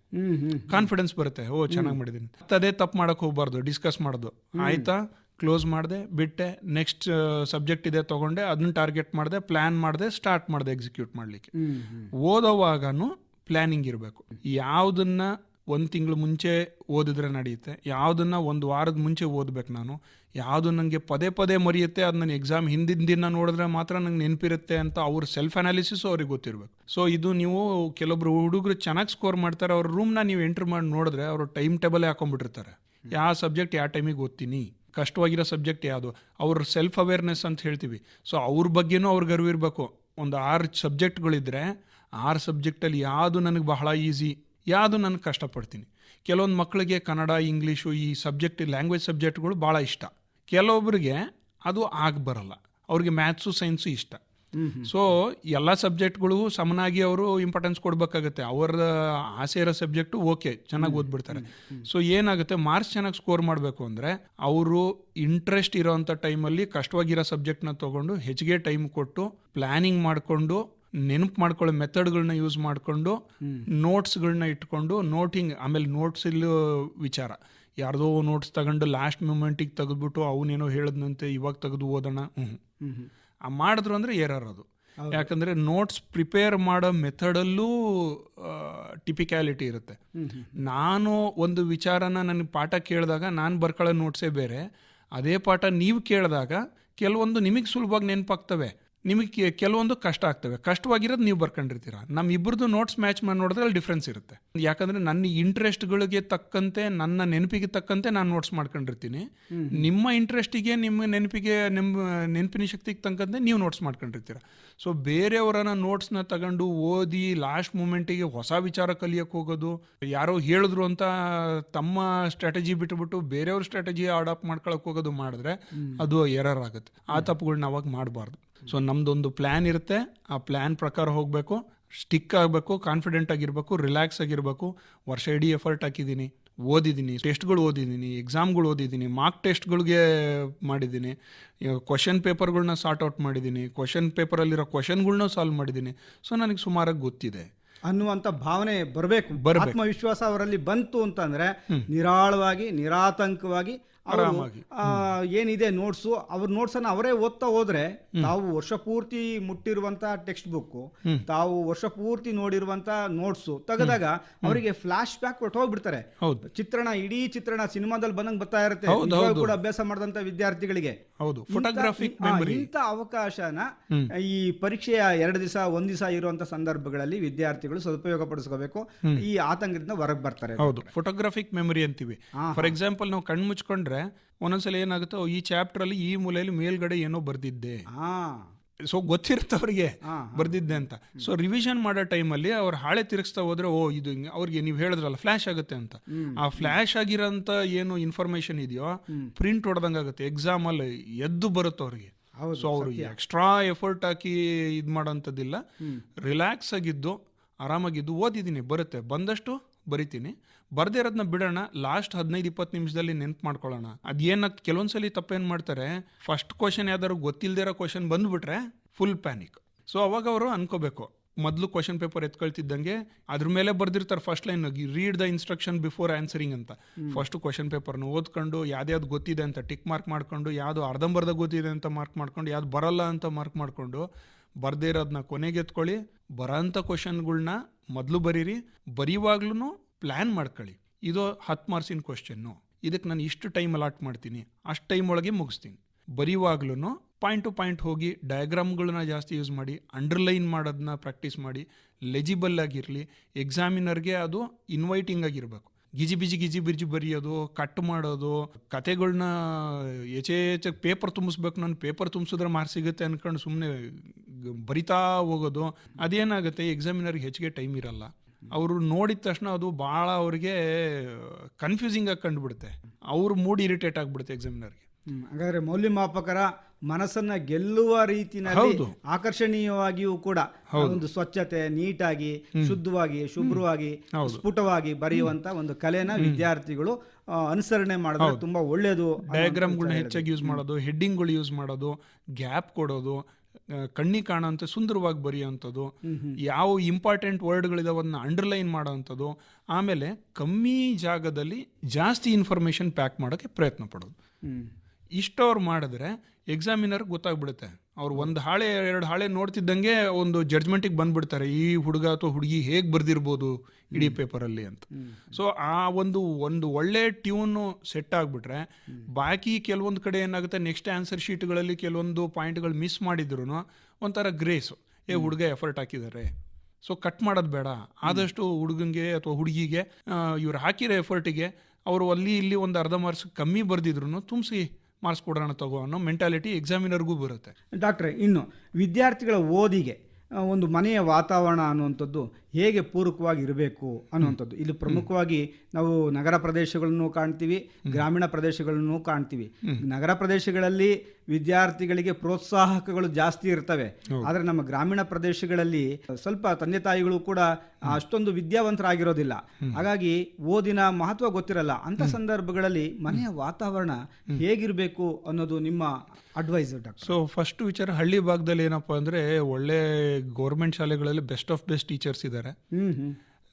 ಕಾನ್ಫಿಡೆನ್ಸ್ ಬರುತ್ತೆ, ಚೆನ್ನಾಗಿ ಮಾಡಿದ್ದೀನಿ. ಅದೇ ತಪ್ಪು ಮಾಡೋಕ್ಕೆ ಹೋಗ್ಬಾರ್ದು, ಡಿಸ್ಕಸ್ ಮಾಡೋದು ಆಯಿತಾ, ಕ್ಲೋಸ್ ಮಾಡಿದೆ, ಬಿಟ್ಟೆ, ನೆಕ್ಸ್ಟ್ ಸಬ್ಜೆಕ್ಟ್ ಇದೆ ತೊಗೊಂಡೆ, ಅದನ್ನ ಟಾರ್ಗೆಟ್ ಮಾಡಿದೆ, ಪ್ಲ್ಯಾನ್ ಮಾಡಿದೆ, ಸ್ಟಾರ್ಟ್ ಮಾಡಿದೆ ಎಕ್ಸಿಕ್ಯೂಟ್ ಮಾಡಲಿಕ್ಕೆ. ಓದೋವಾಗೂ ಪ್ಲ್ಯಾನಿಂಗ್ ಇರಬೇಕು. ಯಾವುದನ್ನು 1 ತಿಂಗಳು ಮುಂಚೆ ಓದಿದ್ರೆ ನಡೆಯುತ್ತೆ, ಯಾವುದನ್ನು 1 ವಾರದ ಮುಂಚೆ ಓದಬೇಕು ನಾನು, ಯಾವುದು ನನಗೆ ಪದೇ ಪದೇ ಮರೆಯುತ್ತೆ, ಅದು ನನ್ನ ಎಕ್ಸಾಮ್ ಹಿಂದಿನ ದಿನ ನೋಡಿದ್ರೆ ಮಾತ್ರ ನಂಗೆ ನೆನಪಿರುತ್ತೆ ಅಂತ ಅವ್ರ ಸೆಲ್ಫ್ ಅನಾಲಿಸಿಸ್ ಅವ್ರಿಗೆ ಗೊತ್ತಿರಬೇಕು. ಸೊ ಇದು ನೀವು ಕೆಲವೊಬ್ರು ಹುಡುಗರು ಚೆನ್ನಾಗಿ ಸ್ಕೋರ್ ಮಾಡ್ತಾರೆ, ಅವ್ರ ರೂಮ್ನ ನೀವು ಎಂಟ್ರ್ ಮಾಡಿ ನೋಡಿದ್ರೆ ಅವರು ಟೈಮ್ ಟೇಬಲೇ ಹಾಕೊಂಡ್ಬಿಟ್ಟಿರ್ತಾರೆ, ಯಾವ ಸಬ್ಜೆಕ್ಟ್ ಯಾವ ಟೈಮಿಗೆ ಓದ್ತೀನಿ, ಕಷ್ಟವಾಗಿರೋ ಸಬ್ಜೆಕ್ಟ್ ಯಾವುದು, ಅವ್ರ ಸೆಲ್ಫ್ ಅವೇರ್ನೆಸ್ ಅಂತ ಹೇಳ್ತೀವಿ. ಸೊ ಅವ್ರ ಬಗ್ಗೆನೂ ಅವ್ರಿಗೆ ಅರಿವಿರಬೇಕು. ಒಂದು 6 ಸಬ್ಜೆಕ್ಟ್ಗಳಿದ್ರೆ 6 ಸಬ್ಜೆಕ್ಟಲ್ಲಿ ಯಾವುದು ನನಗೆ ಬಹಳ ಈಸಿ, ಯಾವುದು ನನಗೆ ಕಷ್ಟಪಡ್ತೀನಿ. ಕೆಲವೊಂದು ಮಕ್ಕಳಿಗೆ ಕನ್ನಡ, ಇಂಗ್ಲೀಷು, ಈ ಲ್ಯಾಂಗ್ವೇಜ್ ಸಬ್ಜೆಕ್ಟ್ಗಳು ಭಾಳ ಇಷ್ಟ, ಕೆಲವೊಬ್ಬರಿಗೆ ಅದು ಬರಲ್ಲ, ಅವ್ರಿಗೆ ಮ್ಯಾಥ್ಸು ಸೈನ್ಸು ಇಷ್ಟ. ಸೊ ಎಲ್ಲ ಸಬ್ಜೆಕ್ಟ್ಗಳು ಸಮನಾಗಿ ಅವರು ಇಂಪಾರ್ಟೆನ್ಸ್ ಕೊಡಬೇಕಾಗತ್ತೆ. ಅವರ ಆಸೆ ಇರೋ ಸಬ್ಜೆಕ್ಟು ಚೆನ್ನಾಗಿ ಓದ್ಬಿಡ್ತಾರೆ. ಸೊ ಏನಾಗುತ್ತೆ, ಮಾರ್ಕ್ಸ್ ಚೆನ್ನಾಗಿ ಸ್ಕೋರ್ ಮಾಡಬೇಕು ಅಂದರೆ ಅವರು ಇಂಟ್ರೆಸ್ಟ್ ಇರೋವಂಥ ಟೈಮಲ್ಲಿ ಕಷ್ಟವಾಗಿರೋ ಸಬ್ಜೆಕ್ಟ್ನ ತೊಗೊಂಡು ಹೆಚ್ಚಿಗೆ ಟೈಮ್ ಕೊಟ್ಟು ಪ್ಲ್ಯಾನಿಂಗ್ ಮಾಡಿಕೊಂಡು ನೆನಪು ಮಾಡ್ಕೊಳ್ಳೋ ಮೆಥಡ್ಗಳನ್ನ ಯೂಸ್ ಮಾಡಿಕೊಂಡು ನೋಟ್ಸ್ಗಳನ್ನ ಇಟ್ಕೊಂಡು ನೋಟಿಂಗ್, ಆಮೇಲೆ ನೋಟ್ಸ್ ಇಲ್ಲೂ ವಿಚಾರ, ಯಾರ್ದೋ ನೋಟ್ಸ್ ತಗೊಂಡು ಲಾಸ್ಟ್ ಮೂಮೆಂಟಿಗೆ ತೆಗೆದ್ಬಿಟ್ಟು ಅವನೇನೋ ಹೇಳಿದ್ನಂತೆ ಇವಾಗ ತೆಗೆದು ಓದೋಣ ಮಾಡಿದ್ರು ಅಂದರೆ ಎರರ್ ಅದು. ಯಾಕಂದರೆ ನೋಟ್ಸ್ ಪ್ರಿಪೇರ್ ಮಾಡೋ ಮೆಥಡಲ್ಲೂ ಟಿಪಿಕ್ಯಾಲಿಟಿ ಇರುತ್ತೆ. ನಾನು ಒಂದು ವಿಚಾರನ ನನಗೆ ಪಾಠ ಕೇಳಿದಾಗ ನಾನು ಬರ್ಕೊಳ್ಳೋ ನೋಟ್ಸೇ ಬೇರೆ, ಅದೇ ಪಾಠ ನೀವು ಕೇಳಿದಾಗ ಕೆಲವೊಂದು ನಿಮಗೆ ಸುಲಭವಾಗಿ ನೆನಪಾಗ್ತವೆ, ನಿಮಗೆ ಕೆಲವೊಂದು ಕಷ್ಟ ಆಗ್ತವೆ. ಕಷ್ಟವಾಗಿರೋದು ನೀವು ಬರ್ಕೊಂಡಿರ್ತೀರ. ನಮ್ಮ ಇಬ್ಬರದು ನೋಟ್ಸ್ ಮ್ಯಾಚ್ ಮಾಡಿ ನೋಡಿದ್ರೆ ಅಲ್ಲಿ ಡಿಫ್ರೆನ್ಸ್ ಇರುತ್ತೆ. ಯಾಕಂದರೆ ನನ್ನ ಇಂಟ್ರೆಸ್ಟ್ಗಳಿಗೆ ತಕ್ಕಂತೆ, ನನ್ನ ನೆನಪಿಗೆ ತಕ್ಕಂತೆ ನಾನು ನೋಟ್ಸ್ ಮಾಡ್ಕೊಂಡಿರ್ತೀನಿ. ನಿಮ್ಮ ಇಂಟ್ರೆಸ್ಟಿಗೆ, ನಿಮ್ಮ ನೆನಪಿನ ಶಕ್ತಿಗೆ ತಕ್ಕಂತೆ ನೀವು ನೋಟ್ಸ್ ಮಾಡ್ಕೊಂಡಿರ್ತೀರ. ಸೊ ಬೇರೆಯವರನ್ನ ನೋಟ್ಸ್ನ ತಗೊಂಡು ಓದಿ ಲಾಸ್ಟ್ ಮೂಮೆಂಟಿಗೆ ಹೊಸ ವಿಚಾರ ಕಲಿಯೋಕ್ಕೆ ಹೋಗೋದು, ಯಾರೋ ಹೇಳಿದ್ರು ಅಂತ ತಮ್ಮ ಸ್ಟ್ರಾಟಜಿ ಬಿಟ್ಟುಬಿಟ್ಟು ಬೇರೆಯವ್ರ ಸ್ಟ್ರಾಟಜಿ ಅಡಾಪ್ಟ್ ಮಾಡ್ಕೊಳಕ್ಕೆ ಹೋಗೋದು ಮಾಡಿದ್ರೆ ಅದು ಎರರ್ ಆಗುತ್ತೆ. ಆ ತಪ್ಪುಗಳನ್ನ ಅವಾಗ ಮಾಡಬಾರ್ದು. ಸೊ ನಮ್ದೊಂದು ಪ್ಲ್ಯಾನ್ ಇರುತ್ತೆ, ಆ ಪ್ಲ್ಯಾನ್ ಪ್ರಕಾರ ಹೋಗಬೇಕು, ಸ್ಟಿಕ್ ಆಗಬೇಕು, ಕಾನ್ಫಿಡೆಂಟ್ ಆಗಿರಬೇಕು, ರಿಲ್ಯಾಕ್ಸ್ ಆಗಿರಬೇಕು. ವರ್ಷ ಇಡೀ ಎಫರ್ಟ್ ಹಾಕಿದ್ದೀನಿ, ಓದಿದ್ದೀನಿ, ಟೆಸ್ಟ್ಗಳು ಓದಿದ್ದೀನಿ, ಎಕ್ಸಾಮ್ಗಳು ಓದಿದ್ದೀನಿ, ಮಾರ್ಕ್ ಟೆಸ್ಟ್ಗಳಿಗೆ ಮಾಡಿದ್ದೀನಿ, ಕ್ವಶನ್ ಪೇಪರ್ಗಳನ್ನ ಸಾರ್ಟ್ ಔಟ್ ಮಾಡಿದ್ದೀನಿ, ಕ್ವಶನ್ ಪೇಪರಲ್ಲಿರೋ ಕ್ವಶನ್ಗಳ್ನ ಸಾಲ್ವ್ ಮಾಡಿದ್ದೀನಿ. ಸೊ ನನಗೆ ಸುಮಾರಾಗಿ ಗೊತ್ತಿದೆ ಅನ್ನುವಂಥ ಭಾವನೆ ಬರಬೇಕು. ಆತ್ಮವಿಶ್ವಾಸ ಅವರಲ್ಲಿ ಬಂತು ಅಂತಂದ್ರೆ ನಿರಾಳವಾಗಿ, ನಿರಾತಂಕವಾಗಿ ಆರಾಮಾಗಿ ಏನಿದೆ ನೋಟ್ಸು, ಅವ್ರ ನೋಟ್ಸನ್ನು ಅವರೇ ಓದ್ತಾ ಹೋದ್ರೆ ತಾವು ವರ್ಷ ಪೂರ್ತಿ ಮುಟ್ಟಿರುವಂತ ಟೆಕ್ಸ್ಟ್ ಬುಕ್, ತಾವು ವರ್ಷ ಪೂರ್ತಿ ನೋಡಿರುವಂತ ನೋಟ್ಸು ತೆಗೆದಾಗ ಅವರಿಗೆ ಫ್ಲಾಶ್ ಬ್ಯಾಕ್ ಹೊರಟೋಗ್ಬಿಡ್ತಾರೆ. ಚಿತ್ರಣ, ಇಡೀ ಚಿತ್ರಣ ಸಿನಿಮಾದಲ್ಲಿ ಬಂದಂಗೆ ಬರ್ತಾ ಇರುತ್ತೆ. ಕೂಡ ಅಭ್ಯಾಸ ಮಾಡಿದಂತ ವಿದ್ಯಾರ್ಥಿಗಳಿಗೆ ಇಂಥ ಅವಕಾಶನ ಈ ಪರೀಕ್ಷೆಯ 2 ದಿವಸ 1 ದಿವಸ ಇರುವಂತ ಸಂದರ್ಭಗಳಲ್ಲಿ ವಿದ್ಯಾರ್ಥಿಗಳು ಸದುಪಯೋಗ ಪಡಿಸ್ಕೋಬೇಕು. ಈ ಆತಂಕದಿಂದ ಹೊರಗೆ ಬರ್ತಾರೆ. ಹೌದು, ಫೋಟೋಗ್ರಾಫಿಕ್ ಮೆಮೊರಿ ಅಂತೀವಿ. ಫಾರ್ ಎಕ್ಸಾಂಪಲ್, ನಾವು ಕಣ್ಣು ಮುಚ್ಕೊಂಡ್ರೆ ಒಂದೊಂದ್ಸಲ ಏನಾಗುತ್ತೆ, ಈ ಚಾಪ್ಟರ್ ಅಲ್ಲಿ ಈ ಮೂಲೆಯಲ್ಲಿ ಮೇಲ್ಗಡೆ ಏನೋ ಬರ್ದಿದ್ದೆ, ಸೊ ಗೊತ್ತಿರುತ್ತೆ ಅವ್ರಿಗೆ ಬರ್ದಿದ್ದೆ ಅಂತ. ಸೊ ರಿವಿಷನ್ ಮಾಡೋ ಟೈಮಲ್ಲಿ ಅವ್ರು ಹಾಳೆ ತಿರುಗಿಸ್ತಾ ಹೋದ್ರೆ, ಇದು ಅವ್ರಿಗೆ ನೀವು ಹೇಳಿದ್ರಲ್ಲ ಫ್ಲಾಶ್ ಆಗುತ್ತೆ ಅಂತ. ಆ ಫ್ಲಾಶ್ ಆಗಿರೋಂಥ ಏನು ಇನ್ಫಾರ್ಮೇಶನ್ ಇದೆಯೋ ಪ್ರಿಂಟ್ ಹೊಡೆದಂಗೆ ಆಗುತ್ತೆ, ಎಕ್ಸಾಮ್ ಅಲ್ಲಿ ಎದ್ದು ಬರುತ್ತೆ ಅವ್ರಿಗೆ. ಸೊ ಅವರು ಎಕ್ಸ್ಟ್ರಾ ಎಫರ್ಟ್ ಹಾಕಿ ಇದು ಮಾಡೋಂಥದ್ದಿಲ್ಲ. ರಿಲ್ಯಾಕ್ಸ್ ಆಗಿದ್ದು, ಆರಾಮಾಗಿದ್ದು ಓದಿದ್ದೀನಿ, ಬರುತ್ತೆ, ಬಂದಷ್ಟು ಬರಿತೀನಿ. ಬರ್ದೇ ಇರೋದನ್ನ ಬಿಡೋಣ, ಲಾಸ್ಟ್ 15-20 ನಿಮಿಷದಲ್ಲಿ ನೆನ್ಪು ಮಾಡ್ಕೊಳ್ಳೋಣ. ಅದೇನಾಗ್ತದೆ, ಕೆಲವೊಂದ್ಸಲಿ ತಪ್ಪೇನು ಮಾಡ್ತಾರೆ, ಫಸ್ಟ್ ಕ್ವಶನ್ ಯಾವ್ದಾದ್ರು ಗೊತ್ತಿಲ್ಲದೇ ಇರೋ ಕ್ವಶನ್ ಬಂದ್ಬಿಟ್ರೆ ಫುಲ್ ಪ್ಯಾನಿಕ್. ಸೊ ಅವಾಗ ಅವರು ಅನ್ಕೋಬೇಕು, ಮೊದಲು ಕ್ವಶನ್ ಪೇಪರ್ ಎತ್ಕೊಳ್ತಿದ್ದಂಗೆ ಅದ್ರ ಮೇಲೆ ಬರ್ದಿರ್ತಾರೆ first line, read the instruction before answering ಅಂತ. ಫಸ್ಟ್ ಕ್ವಶನ್ ಪೇಪರ್ನ ಓದ್ಕೊಂಡು ಯಾವ್ದು ಗೊತ್ತಿದೆ ಅಂತ ಟಿಕ್ ಮಾರ್ಕ್ ಮಾಡ್ಕೊಂಡು, ಯಾವುದು ಅರ್ಧಂಬರ್ಧ ಗೊತ್ತಿದೆ ಅಂತ ಮಾರ್ಕ್ ಮಾಡ್ಕೊಂಡು, ಯಾವ್ದು ಬರಲ್ಲ ಅಂತ ಮಾರ್ಕ್ ಮಾಡ್ಕೊಂಡು, ಬರ್ದೇ ಇರೋದನ್ನ ಕೊನೆಗೆ ಎತ್ಕೊಳ್ಳಿ. ಬರೋಂಥ ಕ್ವಶನ್ಗಳ್ನ ಮೊದಲು ಬರೀರಿ. ಬರೀವಾಗ್ಲೂ ಪ್ಲ್ಯಾನ್ ಮಾಡ್ಕೊಳ್ಳಿ, ಇದು 10 ಮಾರ್ಕ್ಸಿನ ಕ್ವಶನ್ನು, ಇದಕ್ಕೆ ನಾನು ಇಷ್ಟು ಟೈಮ್ ಅಲಾಟ್ ಮಾಡ್ತೀನಿ, ಅಷ್ಟು ಟೈಮ್ ಒಳಗೆ ಮುಗಿಸ್ತೀನಿ. ಬರೀವಾಗ್ಲೂ ಪಾಯಿಂಟ್ ಟು ಪಾಯಿಂಟ್ ಹೋಗಿ ಡಯಾಗ್ರಾಮ್ಗಳನ್ನ ಜಾಸ್ತಿ ಯೂಸ್ ಮಾಡಿ, ಅಂಡರ್ಲೈನ್ ಮಾಡೋದನ್ನ ಪ್ರಾಕ್ಟೀಸ್ ಮಾಡಿ, ಲೆಜಿಬಲ್ ಆಗಿರಲಿ. ಎಕ್ಸಾಮಿನರ್ಗೆ ಅದು ಇನ್ವೈಟಿಂಗ್ ಆಗಿರಬೇಕು. ಗಿಜಿ ಬಿಜಿ ಬರೆಯೋದು, ಕಟ್ ಮಾಡೋದು, ಕತೆಗಳ್ನ ಹೆಚ್ಚೆ ಪೇಪರ್ ತುಂಬಿಸ್ಬೇಕು, ನಾನು ಪೇಪರ್ ತುಂಬಿಸಿದ್ರೆ ಮಾರ್ಕ್ಸ್ ಸಿಗುತ್ತೆ ಅಂದ್ಕೊಂಡು ಸುಮ್ಮನೆ ಬರಿತಾ ಹೋಗೋದು, ಅದೇನಾಗುತ್ತೆ, ಎಕ್ಸಾಮಿನರ್ಗೆ ಹೆಚ್ಚಿಗೆ ಟೈಮ್ ಇರಲ್ಲ. ಅವರು ನೋಡಿದ ತಕ್ಷಣ ಅದು ಭಾಳ ಅವ್ರಿಗೆ ಕನ್ಫ್ಯೂಸಿಂಗ್ ಆಗಿ ಕಂಡುಬಿಡುತ್ತೆ, ಅವ್ರ ಮೂಡ್ ಇರಿಟೇಟ್ ಆಗಿಬಿಡುತ್ತೆ ಎಕ್ಸಾಮಿನರ್ಗೆ. ಹಾಗಾದ್ರೆ ಮೌಲ್ಯಮಾಪಕರ ಮನಸ್ಸನ್ನ ಗೆಲ್ಲುವ ರೀತಿಯಲ್ಲಿ ಆಕರ್ಷಣೀಯವಾಗಿಯೂ ಕೂಡ ಒಂದು ಸ್ವಚ್ಛತೆ, ನೀಟಾಗಿ, ಶುದ್ಧವಾಗಿ, ಶುಭ್ರವಾಗಿ, ಸ್ಫುಟವಾಗಿ ಬರೆಯುವಂತ ಒಂದು ಕಲೆನ ವಿದ್ಯಾರ್ಥಿಗಳು ಅನುಸರಣೆ ಮಾಡಿದ್ರೆ ತುಂಬಾ ಒಳ್ಳೆಯದು. ಡಯಾಗ್ರಾಮ್ಗಳನ್ನ ಹೆಚ್ಚಾಗಿ ಯೂಸ್ ಮಾಡೋದು, ಹೆಡ್ಡಿಂಗ್ಗಳು ಯೂಸ್ ಮಾಡೋದು, ಗ್ಯಾಪ್ ಕೊಡೋದು, ಕಣ್ಣಿಗೆ ಕಾಣೋಂಥ ಸುಂದರವಾಗಿ ಬರೆಯೋವಂಥದ್ದು, ಯಾವ ಇಂಪಾರ್ಟೆಂಟ್ ವರ್ಡ್ಗಳಿದಾವನ್ನ ಅಂಡರ್ಲೈನ್ ಮಾಡೋವಂಥದ್ದು, ಆಮೇಲೆ ಕಮ್ಮಿ ಜಾಗದಲ್ಲಿ ಜಾಸ್ತಿ ಇನ್ಫಾರ್ಮೇಷನ್ ಪ್ಯಾಕ್ ಮಾಡೋಕ್ಕೆ ಪ್ರಯತ್ನ ಪಡೋದು. ಇಷ್ಟವ್ರು ಮಾಡಿದ್ರೆ ಎಕ್ಸಾಮಿನರ್ಗೆ ಗೊತ್ತಾಗ್ಬಿಡುತ್ತೆ. ಅವ್ರು 1 ಹಾಳೆ 2 ಹಾಳೆ ನೋಡ್ತಿದ್ದಂಗೆ ಒಂದು ಜಡ್ಜ್ಮೆಂಟಿಗೆ ಬಂದ್ಬಿಡ್ತಾರೆ, ಈ ಹುಡುಗ ಅಥವಾ ಹುಡುಗಿ ಹೇಗೆ ಬರ್ದಿರ್ಬೋದು ಇಡೀ ಪೇಪರಲ್ಲಿ ಅಂತ. ಸೊ ಆ ಒಂದು ಒಳ್ಳೆ ಟ್ಯೂನು ಸೆಟ್ ಆಗಿಬಿಟ್ರೆ ಬಾಕಿ ಕೆಲವೊಂದು ಕಡೆ ಏನಾಗುತ್ತೆ, ನೆಕ್ಸ್ಟ್ ಆನ್ಸರ್ ಶೀಟ್ಗಳಲ್ಲಿ ಕೆಲವೊಂದು ಪಾಯಿಂಟ್ಗಳು ಮಿಸ್ ಮಾಡಿದ್ರು ಒಂಥರ ಗ್ರೇಸು, ಹುಡುಗ ಎಫರ್ಟ್ ಹಾಕಿದ್ದಾರೆ, ಸೊ ಕಟ್ ಮಾಡೋದು ಬೇಡ. ಆದಷ್ಟು ಹುಡುಗಂಗೆ ಅಥವಾ ಹುಡುಗಿಗೆ ಇವ್ರು ಹಾಕಿರೋ ಎಫರ್ಟಿಗೆ ಅವರು ಅಲ್ಲಿ ಇಲ್ಲಿ ಒಂದು ಅರ್ಧ ಮಾರ್ಕ್ಸ್ ಕಮ್ಮಿ ಬರ್ದಿದ್ರು ತುಂಬಿಸಿ ಮಾರ್ಕ್ಸ್ ಕೊಡೋಣ ತಗೋ ಅನ್ನೋ ಮೆಂಟಾಲಿಟಿ ಎಕ್ಸಾಮಿನರ್ಗೂ ಬರುತ್ತೆ. ಡಾಕ್ಟ್ರೆ, ಇನ್ನು ವಿದ್ಯಾರ್ಥಿಗಳ ಓದಿಗೆ ಒಂದು ಮನೆಯ ವಾತಾವರಣ ಅನ್ನುವಂಥದ್ದು ಹೇಗೆ ಪೂರಕವಾಗಿ ಇರಬೇಕು ಅನ್ನುವಂಥದ್ದು, ಇಲ್ಲಿ ಪ್ರಮುಖವಾಗಿ ನಾವು ನಗರ ಪ್ರದೇಶಗಳನ್ನು ಕಾಣ್ತೀವಿ, ಗ್ರಾಮೀಣ ಪ್ರದೇಶಗಳನ್ನು ಕಾಣ್ತೀವಿ. ನಗರ ಪ್ರದೇಶಗಳಲ್ಲಿ ವಿದ್ಯಾರ್ಥಿಗಳಿಗೆ ಪ್ರೋತ್ಸಾಹಕಗಳು ಜಾಸ್ತಿ ಇರ್ತವೆ, ಆದರೆ ನಮ್ಮ ಗ್ರಾಮೀಣ ಪ್ರದೇಶಗಳಲ್ಲಿ ಸ್ವಲ್ಪ ತಂದೆ ತಾಯಿಗಳು ಕೂಡ ಅಷ್ಟೊಂದು ವಿದ್ಯಾವಂತರಾಗಿರೋದಿಲ್ಲ, ಹಾಗಾಗಿ ಓದಿನ ಮಹತ್ವ ಗೊತ್ತಿರಲ್ಲ. ಅಂಥ ಸಂದರ್ಭಗಳಲ್ಲಿ ಮನೆಯ ವಾತಾವರಣ ಹೇಗಿರಬೇಕು ಅನ್ನೋದು ನಿಮ್ಮ ಅಡ್ವೈಸ್ ಡಾಕ್ಟರ್? ಸೊ ಫಸ್ಟ್ ವಿಚಾರ, ಹಳ್ಳಿ ಭಾಗದಲ್ಲಿ ಏನಪ್ಪ ಅಂದರೆ ಒಳ್ಳೆ ಗೌರ್ಮೆಂಟ್ ಶಾಲೆಗಳಲ್ಲಿ ಬೆಸ್ಟ್ ಆಫ್ ಬೆಸ್ಟ್ ಟೀಚರ್ಸ್ ಇದ್ದಾರೆ.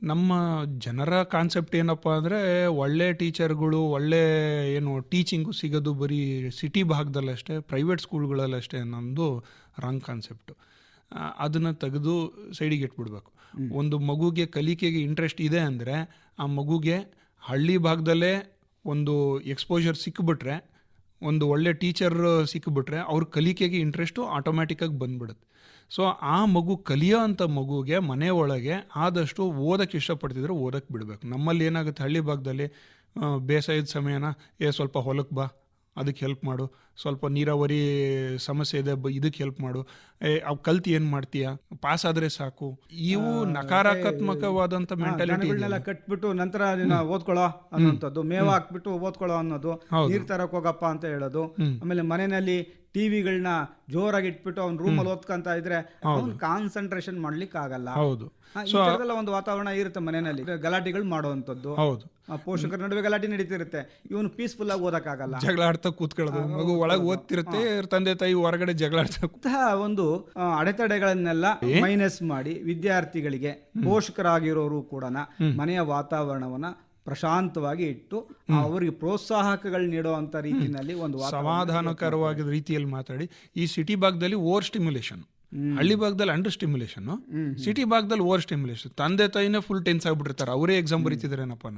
ನಮ್ಮ ಜನರ ಕಾನ್ಸೆಪ್ಟ್ ಏನಪ್ಪ ಅಂದರೆ ಒಳ್ಳೆ ಟೀಚರ್ಗಳು, ಒಳ್ಳೆ ಏನು ಟೀಚಿಂಗು ಸಿಗೋದು ಬರೀ ಸಿಟಿ ಭಾಗದಲ್ಲಷ್ಟೇ, ಪ್ರೈವೇಟ್ ಸ್ಕೂಲ್ಗಳಲ್ಲಷ್ಟೇ ಅನ್ನೋದು ರಾಂಗ್ ಕಾನ್ಸೆಪ್ಟು. ಅದನ್ನು ತೆಗೆದು ಸೈಡಿಗೆ ಇಟ್ಬಿಡ್ಬೇಕು. ಒಂದು ಮಗುಗೆ ಕಲಿಕೆಗೆ ಇಂಟ್ರೆಸ್ಟ್ ಇದೆ ಅಂದರೆ ಆ ಮಗುಗೆ ಹಳ್ಳಿ ಭಾಗದಲ್ಲೇ ಒಂದು ಎಕ್ಸ್ಪೋಜರ್ ಸಿಕ್ಕಿಬಿಟ್ರೆ ಒಂದು ಒಳ್ಳೆ ಟೀಚರ್ ಸಿಕ್ಕಿಬಿಟ್ರೆ ಅವ್ರ ಕಲಿಕೆಗೆ ಇಂಟ್ರೆಸ್ಟು ಆಟೋಮ್ಯಾಟಿಕ್ಕಾಗಿ ಬಂದ್ಬಿಡುತ್ತೆ. ಸೊ ಆ ಮಗು ಕಲಿಯೋ ಅಂಥ ಮಗುಗೆ ಮನೆ ಒಳಗೆ ಆದಷ್ಟು ಓದೋಕ್ಕೆ ಇಷ್ಟಪಡ್ತಿದ್ರೆ ಓದಕ್ಕೆ ಬಿಡಬೇಕು. ನಮ್ಮಲ್ಲಿ ಏನಾಗುತ್ತೆ, ಹಳ್ಳಿ ಭಾಗದಲ್ಲಿ ಬೇಸಾಯದ ಸಮಯನ ಸ್ವಲ್ಪ ಹೊಲಕ್ಕೆ ಬಾ, ಅದಕ್ಕೆ ಹೆಲ್ಪ್ ಮಾಡು, ಸ್ವಲ್ಪ ನೀರಾವರಿ ಸಮಸ್ಯೆ ಇದೆ ಇದಕ್ಕೆ ಹೆಲ್ಪ್ ಮಾಡು, ಅವು ಕಲ್ತು ಏನು ಮಾಡ್ತೀಯ, ಪಾಸ್ ಆದರೆ ಸಾಕು. ಇವು ನಕಾರಾತ್ಮಕವಾದಂಥ ಮೆಂಟಾಲಿಟಿ ಕಟ್ಬಿಟ್ಟು ನಂತರ ಓದ್ಕೊಳ್ಳೋ ಅನ್ನೋಂಥದ್ದು, ಮೇವು ಹಾಕ್ಬಿಟ್ಟು ಓದ್ಕೊಳ್ಳೋ ಅನ್ನೋದು, ನೀರ್ ತರಕ್ ಹೋಗಪ್ಪ ಅಂತ ಹೇಳೋದು. ಆಮೇಲೆ ಮನೆಯಲ್ಲಿ ಟಿವಿಗಳನ್ನ ಜೋರಾಗಿ ಇಟ್ಬಿಟ್ಟು ಅವ್ನ ರೂಮಲ್ಲಿ ಓದ್ಕೊಂತ ಇದ್ರೆ ಅವ್ನು ಕಾನ್ಸಂಟ್ರೇಷನ್ ಮಾಡ್ಲಿಕ್ಕೆ ಆಗಲ್ಲ. ಹೌದು, ಒಂದು ವಾತಾವರಣ ಇರುತ್ತೆ ಮನೆಯಲ್ಲಿ, ಗಲಾಟೆಗಳು ಮಾಡುವಂಥದ್ದು. ಹೌದು, ಪೋಷಕರ ನಡುವೆ ಗಲಾಟೆ ನಡೀತಿರುತ್ತೆ, ಇವನು ಪೀಸ್ಫುಲ್ ಆಗಿ ಓದಕ್ಕಾಗಲ್ಲ, ಜಗಳ ಆಡ್ತಾ ಕೂತ್ಕೊಳ್ಳೋದು. ಮಗು ಒಳಗೆ ಓದ್ತಿರುತ್ತೆ, ತಂದೆ ತಾಯಿ ಹೊರಗಡೆ ಜಗಳ ಆಡ್ತಾ. ಒಂದು ಅಡೆತಡೆಗಳನ್ನೆಲ್ಲ ಮೈನಸ್ ಮಾಡಿ ವಿದ್ಯಾರ್ಥಿಗಳಿಗೆ ಪೋಷಕರಾಗಿರೋರು ಕೂಡ ಮನೆಯ ವಾತಾವರಣವನ್ನ ಪ್ರಶಾಂತವಾಗಿ ಇಟ್ಟು ಅವರಿಗೆ ಪ್ರೋತ್ಸಾಹಕಗಳು ನೀಡುವಂತ ರೀತಿಯಲ್ಲಿ ಒಂದು ಸಮಾಧಾನಕರವಾದ ರೀತಿಯಲ್ಲಿ ಮಾತಾಡಿ. ಈ ಸಿಟಿ ಭಾಗದಲ್ಲಿ ಓವರ್ ಸ್ಟಿಮ್ಯುಲೇಷನ್, ಹಳ್ಳಿ ಭಾಗದಲ್ಲಿ ಅಂಡರ್ ಸ್ಟಿಮ್ಯುಲೇಷನ್, ಸಿಟಿ ಭಾಗದಲ್ಲಿ ಓವರ್ ಸ್ಟಿಮ್ಯುಲೇಷನ್. ತಂದೆ ತಾಯಿನೇ ಫುಲ್ ಟೆನ್ಸ್ ಆಗ್ಬಿಟ್ಟಿರ್ತಾರೆ, ಅವರೇ ಎಕ್ಸಾಮ್ ಬರೀತಿದಾರೇನಪ್ಪ.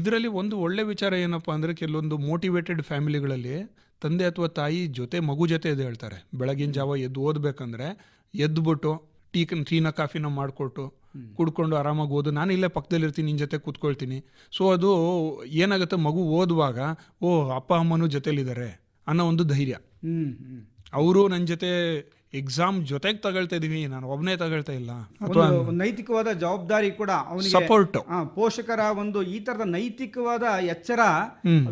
ಇದರಲ್ಲಿ ಒಂದು ಒಳ್ಳೆ ವಿಚಾರ ಏನಪ್ಪಾ ಅಂದ್ರೆ, ಕೆಲವೊಂದು ಮೋಟಿವೇಟೆಡ್ ಫ್ಯಾಮಿಲಿಗಳಲ್ಲಿ ತಂದೆ ಅಥವಾ ತಾಯಿ ಜೊತೆ ಮಗು ಜೊತೆ ಎದ್ದು ಹೇಳ್ತಾರೆ. ಬೆಳಗಿನ ಜಾವ ಎದ್ದು ಓದ್ಬೇಕಂದ್ರೆ ಎದ್ಬಿಟ್ಟು ಟೀನ ಕಾಫಿನ ಮಾಡಿಕೊಟ್ಟು ಕುಡ್ಕೊಂಡು ಆರಾಮಾಗಿ ಓದು, ನಾನು ಇಲ್ಲೇ ಪಕ್ಕದಲ್ಲಿರ್ತೀನಿ, ನಿನ್ನ ಜೊತೆ ಕೂತ್ಕೊಳ್ತೀನಿ. ಸೊ ಅದು ಏನಾಗುತ್ತೆ, ಮಗು ಓದುವಾಗ ಅಪ್ಪ ಅಮ್ಮನೂ ಜೊತೆಲಿದ್ದಾರೆ ಅನ್ನೋ ಒಂದು ಧೈರ್ಯ. ಅವರು ನನ್ನ ಜೊತೆ ಎಕ್ಸಾಮ್ ಜೊತೆಗೆ ತಗೊಳ್ತಾ ಇದೀವಿ, ನಾನು ಒಬ್ಬನೇ ತಗೊಳ್ತಾ ಇಲ್ಲ. ನೈತಿಕವಾದ ಜವಾಬ್ದಾರಿ ಕೂಡ ಅವನಿಗೆ, ಸಪೋರ್ಟ್, ಪೋಷಕರ ಒಂದು ಈ ತರದ ನೈತಿಕವಾದ ಎಚ್ಚರ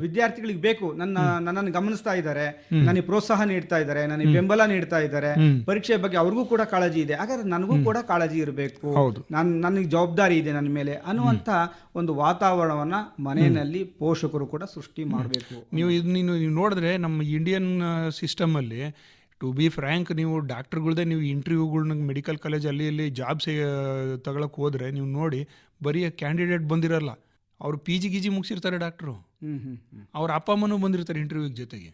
ವಿದ್ಯಾರ್ಥಿಗಳಿಗೆ ಬೇಕು. ನನ್ನನ್ನು ಗಮನಿಸ್ತಾ ಇದ್ದಾರೆ, ನನಗೆ ಪ್ರೋತ್ಸಾಹ ನೀಡ್ತಾ ಇದ್ದಾರೆ, ನನಗೆ ಬೆಂಬಲ ನೀಡ್ತಾ ಇದ್ದಾರೆ, ಪರೀಕ್ಷೆ ಬಗ್ಗೆ ಅವ್ರಿಗೂ ಕೂಡ ಕಾಳಜಿ ಇದೆ, ಹಾಗಾದ್ರೆ ನನಗೂ ಕೂಡ ಕಾಳಜಿ ಇರಬೇಕು, ನನಗೆ ಜವಾಬ್ದಾರಿ ಇದೆ ನನ್ನ ಮೇಲೆ ಅನ್ನುವಂತ ಒಂದು ವಾತಾವರಣವನ್ನ ಮನೆಯಲ್ಲಿ ಪೋಷಕರು ಕೂಡ ಸೃಷ್ಟಿ ಮಾಡಬೇಕು. ನೀವು ನೋಡಿದ್ರೆ ನಮ್ಮ ಇಂಡಿಯನ್ ಸಿಸ್ಟಮ್ ಅಲ್ಲಿ, ಟು ಬಿ ಫ್ರ್ಯಾಂಕ್, ನೀವು ಡಾಕ್ಟರ್ಗಳ್ದೇ ನೀವು ಇಂಟರ್ವ್ಯೂಗಳ್ನ ಮೆಡಿಕಲ್ ಕಾಲೇಜ್ ಅಲ್ಲಿ ಜಾಬ್ಸ್ ತಗೊಳಕ್ಕೆ ಹೋದ್ರೆ ನೀವು ನೋಡಿ, ಬರೀ ಕ್ಯಾಂಡಿಡೇಟ್ ಬಂದಿರಲ್ಲ, ಅವ್ರು PG ಗೀಜಿ ಮುಗಿಸಿರ್ತಾರೆ ಡಾಕ್ಟ್ರು, ಅವ್ರ ಅಪ್ಪ ಅಮ್ಮನೂ ಬಂದಿರ್ತಾರೆ ಇಂಟರ್ವ್ಯೂಗೆ ಜೊತೆಗೆ.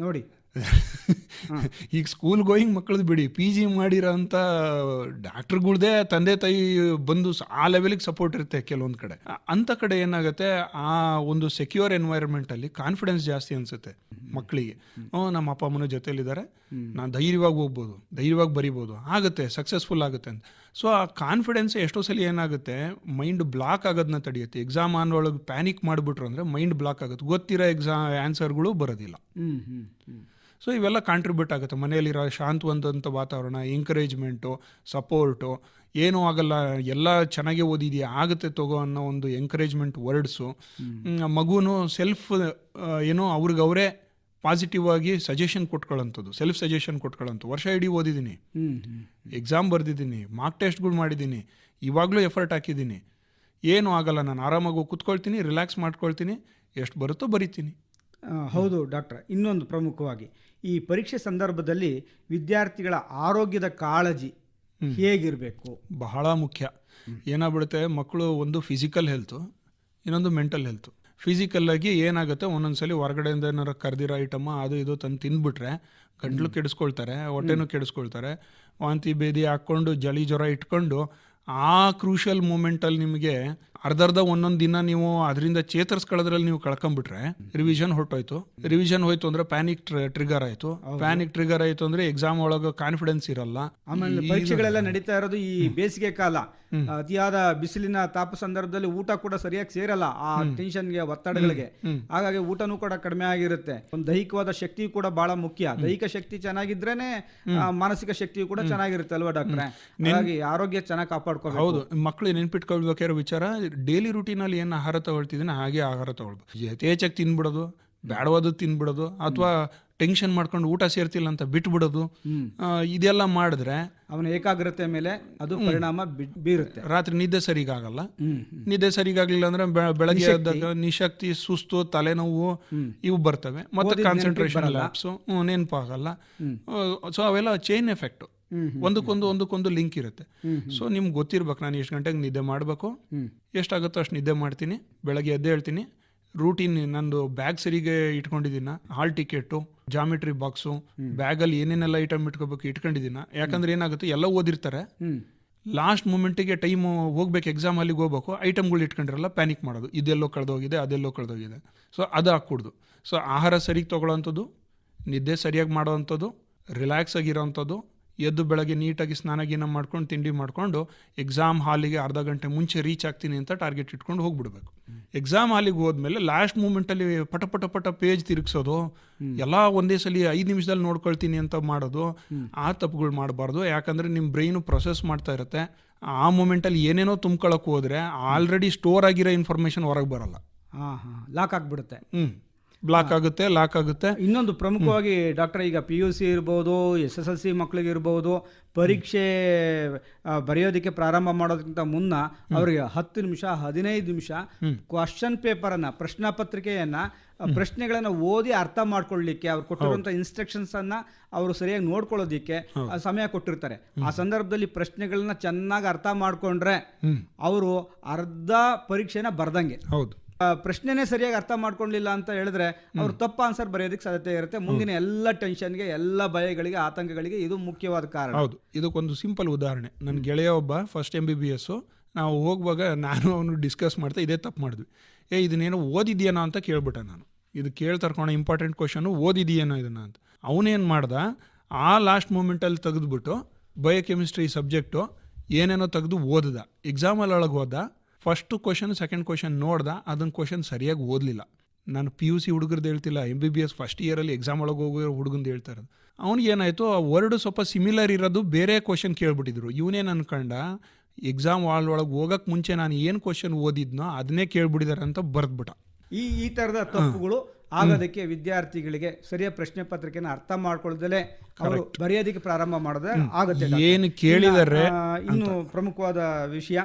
ನೋಡಿ ಈಗ ಸ್ಕೂಲ್ ಗೋಯಿಂಗ್ ಮಕ್ಕಳದ್ದು ಬಿಡಿ, PG ಮಾಡಿರೋ ಅಂಥ ಡಾಕ್ಟರ್ಗಳ್ದೇ ತಂದೆ ತಾಯಿ ಬಂದು ಆ ಲೆವೆಲಿಗೆ ಸಪೋರ್ಟ್ ಇರುತ್ತೆ ಕೆಲವೊಂದು ಕಡೆ. ಅಂಥ ಕಡೆ ಏನಾಗುತ್ತೆ, ಆ ಒಂದು ಸೆಕ್ಯೂರ್ ಎನ್ವೈರನ್ಮೆಂಟಲ್ಲಿ ಕಾನ್ಫಿಡೆನ್ಸ್ ಜಾಸ್ತಿ ಅನಿಸುತ್ತೆ ಮಕ್ಕಳಿಗೆ. ನಮ್ಮ ಅಪ್ಪ ಅಮ್ಮನ ಜೊತೆಲಿದ್ದಾರೆ, ನಾನು ಧೈರ್ಯವಾಗಿ ಹೋಗ್ಬೋದು, ಧೈರ್ಯವಾಗಿ ಬರಿಬೋದು, ಆಗುತ್ತೆ, ಸಕ್ಸಸ್ಫುಲ್ ಆಗುತ್ತೆ ಅಂತ. ಸೊ ಆ ಕಾನ್ಫಿಡೆನ್ಸ್ ಎಷ್ಟೋ ಸಲ ಏನಾಗುತ್ತೆ, ಮೈಂಡ್ ಬ್ಲಾಕ್ ಆಗೋದನ್ನ ತಡೆಯುತ್ತೆ. ಎಕ್ಸಾಮ್ ಅನ್ನೊಳಗೆ ಪ್ಯಾನಿಕ್ ಮಾಡಿಬಿಟ್ರು ಅಂದರೆ ಮೈಂಡ್ ಬ್ಲಾಕ್ ಆಗುತ್ತೆ, ಗೊತ್ತಿರೋ ಆನ್ಸರ್ಗಳು ಬರೋದಿಲ್ಲ. ಸೊ ಇವೆಲ್ಲ ಕಾಂಟ್ರಿಬ್ಯೂಟ್ ಆಗುತ್ತೆ. ಮನೆಯಲ್ಲಿರೋ ಶಾಂತವಂತ ವಾತಾವರಣ, ಎಂಕರೇಜ್ಮೆಂಟು, ಸಪೋರ್ಟು, ಏನೂ ಆಗಲ್ಲ, ಎಲ್ಲ ಚೆನ್ನಾಗೇ ಓದಿದೆಯಾ, ಆಗುತ್ತೆ ತಗೋ ಅನ್ನೋ ಒಂದು ಎಂಕರೇಜ್ಮೆಂಟ್ ವರ್ಡ್ಸು. ಮಗುನು ಸೆಲ್ಫ್ ಏನೋ ಅವ್ರಿಗವರೇ ಪಾಸಿಟಿವ್ ಆಗಿ ಸಜೆಷನ್ ಕೊಟ್ಕೊಳ್ಳೋಂಥದ್ದು, ಸೆಲ್ಫ್ ಸಜೆಷನ್ ಕೊಟ್ಕೊಳ್ಳೋಂಥ. ವರ್ಷ ಇಡೀ ಓದಿದ್ದೀನಿ, ಎಕ್ಸಾಮ್ ಬರೆದಿದ್ದೀನಿ, ಮಾರ್ಕ್ ಟೆಸ್ಟ್ಗಳು ಮಾಡಿದ್ದೀನಿ, ಇವಾಗಲೂ ಎಫರ್ಟ್ ಹಾಕಿದ್ದೀನಿ, ಏನೂ ಆಗಲ್ಲ, ನಾನು ಆರಾಮಾಗಿ ಕೂತ್ಕೊಳ್ತೀನಿ, ರಿಲ್ಯಾಕ್ಸ್ ಮಾಡ್ಕೊಳ್ತೀನಿ, ಎಷ್ಟು ಬರುತ್ತೋ ಬರಿತೀನಿ. ಹೌದು ಡಾಕ್ಟ್ರೆ, ಇನ್ನೊಂದು ಪ್ರಮುಖವಾಗಿ ಈ ಪರೀಕ್ಷೆ ಸಂದರ್ಭದಲ್ಲಿ ವಿದ್ಯಾರ್ಥಿಗಳ ಆರೋಗ್ಯದ ಕಾಳಜಿ ಹೇಗಿರಬೇಕು? ಬಹಳ ಮುಖ್ಯ. ಏನಾಗ್ಬಿಡುತ್ತೆ, ಮಕ್ಕಳು ಒಂದು ಫಿಸಿಕಲ್ ಹೆಲ್ತು, ಇನ್ನೊಂದು ಮೆಂಟಲ್ ಹೆಲ್ತು. ಫಿಸಿಕಲ್ಲಾಗಿ ಏನಾಗುತ್ತೆ, ಒಂದೊಂದ್ಸಲಿ ಹೊರಗಡೆಯಿಂದ ಏನಾರು ಕರೆದಿರೋ ಐಟಮ್ಮ ಅದು ಇದು ತಂದು ತಿಂದ್ಬಿಟ್ರೆ ಗಂಟ್ಲು ಕೆಡಿಸ್ಕೊಳ್ತಾರೆ, ಹೊಟ್ಟೆನೂ ಕೆಡಿಸ್ಕೊಳ್ತಾರೆ, ವಾಂತಿ ಭೇದಿ ಹಾಕ್ಕೊಂಡು ಜಳಿ ಜ್ವರ ಇಟ್ಕೊಂಡು ಆ ಕ್ರೂಷಿಯಲ್ ಮೂಮೆಂಟಲ್ಲಿ ನಿಮಗೆ ಅರ್ಧರ್ಧ ಒಂದೊಂದು ದಿನ ನೀವು ಅದರಿಂದ ಚೇತರಿಸ್ಕೊಳ್ಳೋದ್ರಲ್ಲಿ ನೀವು ಕಳ್ಕೊಂಡ್ಬಿಟ್ರೆ ರಿವಿಷನ್ ಹೊರಟೋಯ್ತು. ರಿವಿಷನ್ ಹೋಯ್ತು ಅಂದ್ರೆ ಪ್ಯಾನಿಕ್ ಟ್ರಿಗರ್ ಆಯ್ತು. ಪ್ಯಾನಿಕ್ ಟ್ರಿಗರ್ ಆಯ್ತು ಅಂದ್ರೆ ಎಕ್ಸಾಮ್ ಒಳಗೆ ಕಾನ್ಫಿಡೆನ್ಸ್ ಇರಲ್ಲ. ಆಮೇಲೆ ಪರೀಕ್ಷೆಗಳೆಲ್ಲ ನಡೀತಾ ಇರೋದು ಈ ಬೇಸಿಗೆ ಕಾಲ, ಅತಿಯಾದ ಬಿಸಿಲಿನ ತಾಪ ಸಂದರ್ಭದಲ್ಲಿ ಊಟ ಕೂಡ ಸರಿಯಾಗಿ ಸೇರಲ್ಲ ಆ ಟೆನ್ಷನ್ಗೆ, ಒತ್ತಡಗಳಿಗೆ. ಹಾಗಾಗಿ ಊಟನೂ ಕೂಡ ಕಡಿಮೆ ಆಗಿರುತ್ತೆ. ಒಂದು ದೈಹಿಕವಾದ ಶಕ್ತಿ ಕೂಡ ಬಹಳ ಮುಖ್ಯ. ದೈಹಿಕ ಶಕ್ತಿ ಚೆನ್ನಾಗಿದ್ರೇನೆ ಮಾನಸಿಕ ಶಕ್ತಿಯು ಕೂಡ ಚೆನ್ನಾಗಿರುತ್ತೆ ಅಲ್ವಾ ಡಾಕ್ಟ್ರೆ? ಹಾಗಾಗಿ ಆರೋಗ್ಯ ಚೆನ್ನಾಗಿ ಕಾಪಾಡ್ಕೋಬೇಕು. ಹೌದು, ಮಕ್ಕಳು ನೆನ್ಪಿಟ್ಕೊಳ್ಬೇಕಾಗಿರೋ ವಿಚಾರ, ಡೈಲಿ ರೂಟೀನಲ್ಲಿ ಏನು ಆಹಾರ ತಗೊಳ್ತಿದ್ದೀನಿ ಹಾಗೆ ಆಹಾರ ತಗೊಳ್ಬೇಕು. ಯಥೇಚ್ಛಾಗಿ ತಿನ್ಬಿಡೋದು, ಬೇಡವಾದ ತಿನ್ಬಿಡೋದು, ಅಥವಾ ಟೆನ್ಷನ್ ಮಾಡ್ಕೊಂಡು ಊಟ ಸೇರ್ತಿಲ್ಲ ಅಂತ ಬಿಟ್ಬಿಡೋದು, ಇದೆಲ್ಲ ಮಾಡಿದ್ರೆ ಅವನ ಏಕಾಗ್ರತೆ ಮೇಲೆ ಅದು ಪರಿಣಾಮ ಬೀರುತ್ತೆ. ರಾತ್ರಿ ನಿದ್ದೆ ಸರಿಗಾಗಲ್ಲ. ನಿದ್ದೆ ಸರಿಗಾಗ್ಲಿಲ್ಲ ಅಂದ್ರೆ ಬೆಳಗ್ಗೆ ಎದ್ದಾಗ ನಿಶಕ್ತಿ, ಸುಸ್ತು, ತಲೆನೋವು ಇವು ಬರ್ತವೆ. ಮತ್ತೆ ಕಾನ್ಸಂಟ್ರೇಷನ್ ಲ್ಯಾಪ್ಸು, ನೆನಪಾಗಲ್ಲ. ಸೊ ಅವೆಲ್ಲ ಚೈನ್ ಎಫೆಕ್ಟ್, ಒಂದಕ್ಕೊಂದು ಲಿಂಕ್ ಇರುತ್ತೆ. ಸೊ ನಿಮ್ಗೆ ಗೊತ್ತಿರ್ಬೇಕು, ನಾನು ಎಷ್ಟು ಗಂಟೆಗೆ ನಿದ್ದೆ ಮಾಡಬೇಕು, ಎಷ್ಟಾಗುತ್ತೋ ಅಷ್ಟು ನಿದ್ದೆ ಮಾಡ್ತೀನಿ, ಬೆಳಗ್ಗೆ ಎದ್ದೆ ಹೇಳ್ತೀನಿ, ರೂಟೀನ್ ನಂದು ಬ್ಯಾಗ್ ಸರಿಗೆ ಇಟ್ಕೊಂಡಿದ್ದೀನ, ಹಾಲ್ ಟಿಕೆಟು, ಜಾಮಿಟ್ರಿ ಬಾಕ್ಸು, ಬ್ಯಾಗಲ್ಲಿ ಏನೇನೆಲ್ಲ ಐಟಮ್ ಇಟ್ಕೋಬೇಕು ಇಟ್ಕೊಂಡಿದ್ದೀನ. ಯಾಕಂದ್ರೆ ಏನಾಗುತ್ತೆ, ಎಲ್ಲ ಓದಿರ್ತಾರೆ, ಲಾಸ್ಟ್ ಮೂಮೆಂಟಿಗೆ ಟೈಮು ಹೋಗ್ಬೇಕು, ಎಕ್ಸಾಮ್ ಅಲ್ಲಿಗೆ ಹೋಗ್ಬೇಕು, ಐಟಮ್ಗಳು ಇಟ್ಕೊಂಡಿರಲ್ಲ, ಪ್ಯಾನಿಕ್ ಮಾಡೋದು, ಇದೆಲ್ಲೋ ಕಳೆದೋಗಿದೆ ಅದೆಲ್ಲೋ ಕಳೆದೋಗಿದೆ. ಸೊ ಅದು ಹಾಕ್ಕೊಡ್ದು. ಸೊ ಆಹಾರ ಸರಿಗೆ ತೊಗೊಳ್ಳೋವಂಥದ್ದು, ನಿದ್ದೆ ಸರಿಯಾಗಿ ಮಾಡೋವಂಥದ್ದು, ರಿಲ್ಯಾಕ್ಸ್ ಆಗಿರೋವಂಥದ್ದು, ಎದ್ದು ಬೆಳಗ್ಗೆ ನೀಟಾಗಿ ಸ್ನಾನ ಮಾಡ್ಕೊಂಡು ತಿಂಡಿ ಮಾಡಿಕೊಂಡು ಎಕ್ಸಾಮ್ ಹಾಲಿಗೆ ಅರ್ಧ ಗಂಟೆ ಮುಂಚೆ ರೀಚ್ ಆಗ್ತೀನಿ ಅಂತ ಟಾರ್ಗೆಟ್ ಇಟ್ಕೊಂಡು ಹೋಗ್ಬಿಡ್ಬೇಕು. ಎಕ್ಸಾಮ್ ಹಾಲಿಗೆ ಹೋದ್ಮೇಲೆ ಲಾಸ್ಟ್ ಮೂಮೆಂಟಲ್ಲಿ ಪಟ ಪೇಜ್ ತಿರುಗಿಸೋದು, ಎಲ್ಲ ಒಂದೇ ಸಲ 5 ನಿಮಿಷದಲ್ಲಿ ನೋಡ್ಕೊಳ್ತೀನಿ ಅಂತ ಮಾಡೋದು, ಆ ತಪ್ಪುಗಳು ಮಾಡಬಾರ್ದು. ಯಾಕಂದರೆ ನಿಮ್ಮ ಬ್ರೈನು ಪ್ರೊಸೆಸ್ ಮಾಡ್ತಾ ಇರುತ್ತೆ. ಆ ಮೂಮೆಂಟಲ್ಲಿ ಏನೇನೋ ತುಂಬ್ಕೊಳ್ಳೋಕೆ ಹೋದರೆ ಆಲ್ರೆಡಿ ಸ್ಟೋರ್ ಆಗಿರೋ ಇನ್ಫಾರ್ಮೇಷನ್ ಹೊರಗೆ ಬರೋಲ್ಲ, ಲಾಕ್ ಆಗಿಬಿಡುತ್ತೆ. ಲಾಕ್ ಆಗುತ್ತೆ. ಇನ್ನೊಂದು ಪ್ರಮುಖವಾಗಿ ಡಾಕ್ಟರ್, ಈಗ PUC ಇರ್ಬೋದು, SSLC ಮಕ್ಕಳಿಗೆ ಇರ್ಬೋದು, ಪರೀಕ್ಷೆ ಬರೆಯೋದಕ್ಕೆ ಪ್ರಾರಂಭ ಮಾಡೋದಕ್ಕಿಂತ ಮುನ್ನ ಅವರಿಗೆ 10 ನಿಮಿಷ 15 ನಿಮಿಷ ಕ್ವಶನ್ ಪೇಪರನ್ನು, ಪ್ರಶ್ನಾ ಪತ್ರಿಕೆಯನ್ನು, ಪ್ರಶ್ನೆಗಳನ್ನು ಓದಿ ಅರ್ಥ ಮಾಡ್ಕೊಳ್ಳಿಕ್ಕೆ, ಅವ್ರು ಕೊಟ್ಟಿರುವಂಥ ಇನ್ಸ್ಟ್ರಕ್ಷನ್ಸನ್ನು ಅವರು ಸರಿಯಾಗಿ ನೋಡ್ಕೊಳ್ಳೋದಿಕ್ಕೆ ಸಮಯ ಕೊಟ್ಟಿರ್ತಾರೆ. ಆ ಸಂದರ್ಭದಲ್ಲಿ ಪ್ರಶ್ನೆಗಳನ್ನ ಚೆನ್ನಾಗಿ ಅರ್ಥ ಮಾಡ್ಕೊಂಡ್ರೆ ಅವರು ಅರ್ಧ ಪರೀಕ್ಷೆನ ಬರ್ದಂಗೆ. ಹೌದು. ಪ್ರಶ್ನೆನೇ ಸರಿಯಾಗಿ ಅರ್ಥ ಮಾಡ್ಕೊಳ್ಳಿಲ್ಲ ಅಂತ ಹೇಳಿದ್ರೆ ಅವ್ರು ತಪ್ಪು ಆನ್ಸರ್ ಬರೆಯೋದಕ್ಕೆ ಸಾಧ್ಯತೆ ಇರುತ್ತೆ. ಮುಂದಿನ ಎಲ್ಲ ಟೆನ್ಷನ್ಗೆ, ಎಲ್ಲ ಭಯಗಳಿಗೆ, ಆತಂಕಗಳಿಗೆ ಇದು ಮುಖ್ಯವಾದ ಕಾರಣ. ಹೌದು. ಇದಕ್ಕೊಂದು ಸಿಂಪಲ್ ಉದಾಹರಣೆ. ನನ್ನ ಗೆಳೆಯ ಒಬ್ಬ ಫಸ್ಟ್ MBBS, ನಾವು ಹೋಗುವಾಗ ನಾನು ಅವನು ಡಿಸ್ಕಸ್ ಮಾಡ್ತಾ ಇದೇ ತಪ್ಪು ಮಾಡಿದ್ವಿ. ಇದನ್ನೇನೋ ಓದಿದ್ಯೇನೋ ಅಂತ ಕೇಳ್ಬಿಟ್ಟೆ ನಾನು. ಇದು ಕೇಳ್ತರ್ಕೊಳೋ ಇಂಪಾರ್ಟೆಂಟ್ ಕ್ವಶನು, ಓದಿದೆಯೇನೋ ಇದನ್ನು ಅಂತ. ಅವನೇನು ಮಾಡ್ದ, ಆ ಲಾಸ್ಟ್ ಮೂಮೆಂಟಲ್ಲಿ ತೆಗೆದುಬಿಟ್ಟು ಬಯೋಕೆಮಿಸ್ಟ್ರಿ ಸಬ್ಜೆಕ್ಟು ಏನೇನೋ ತೆಗೆದು ಓದ್ದ. ಎಕ್ಸಾಮಲ್ಲಿ ಒಳಗೆ ಹೋದ, ಫಸ್ಟು ಕ್ವಶನ್ ಸೆಕೆಂಡ್ ಕ್ವಶನ್ ನೋಡ್ದ, ಅದನ್ನು ಕ್ವಶನ್ ಸರಿಯಾಗಿ ಓದಲಿಲ್ಲ. ನಾನು PUC ಹುಡುಗರದ್ದು ಹೇಳ್ತಿಲ್ಲ, MBBS ಫಸ್ಟ್ ಇಯರಲ್ಲಿ ಎಕ್ಸಾಮ್ ಒಳಗೆ ಹೋಗೋ ಹುಡುಗಂದು ಹೇಳ್ತಾ ಇರೋದು. ಅವ್ನಿಗೇನಾಯಿತು, ಆ ವರ್ಡು ಸ್ವಲ್ಪ ಸಿಮಿಲರ್ ಇರೋದು ಬೇರೆ ಕ್ವಶನ್ ಕೇಳ್ಬಿಟ್ಟಿದ್ರು. ಇವನೇನು ಅನ್ಕೊಂಡ, ಎಕ್ಸಾಮ್ ಹಾಲ್ ಒಳಗೆ ಹೋಗೋಕ್ಕೆ ಮುಂಚೆ ನಾನು ಏನು ಕ್ವಶನ್ ಓದಿದ್ನೋ ಅದನ್ನೇ ಕೇಳ್ಬಿಟ್ಟಿದ್ದಾರೆ ಅಂತ ಬರೆದ್ಬಿಟ್ಟ. ಈ ಥರದ ತಪ್ಪುಗಳು ಆಗೋದಕ್ಕೆ ವಿದ್ಯಾರ್ಥಿಗಳಿಗೆ ಸರಿಯಾದ ಪ್ರಶ್ನೆ ಪತ್ರಿಕೆನ ಅರ್ಥ ಮಾಡ್ಕೊಳ್ಳದಲೇ ಅವರು ಬರೆಯೋದಕ್ಕೆ ಪ್ರಾರಂಭ ಮಾಡಿದ್ರೆ ಆಗುತ್ತೆ. ಏನು ಕೇಳಿದರೆ ಇನ್ನು ಪ್ರಮುಖವಾದ ವಿಷಯ,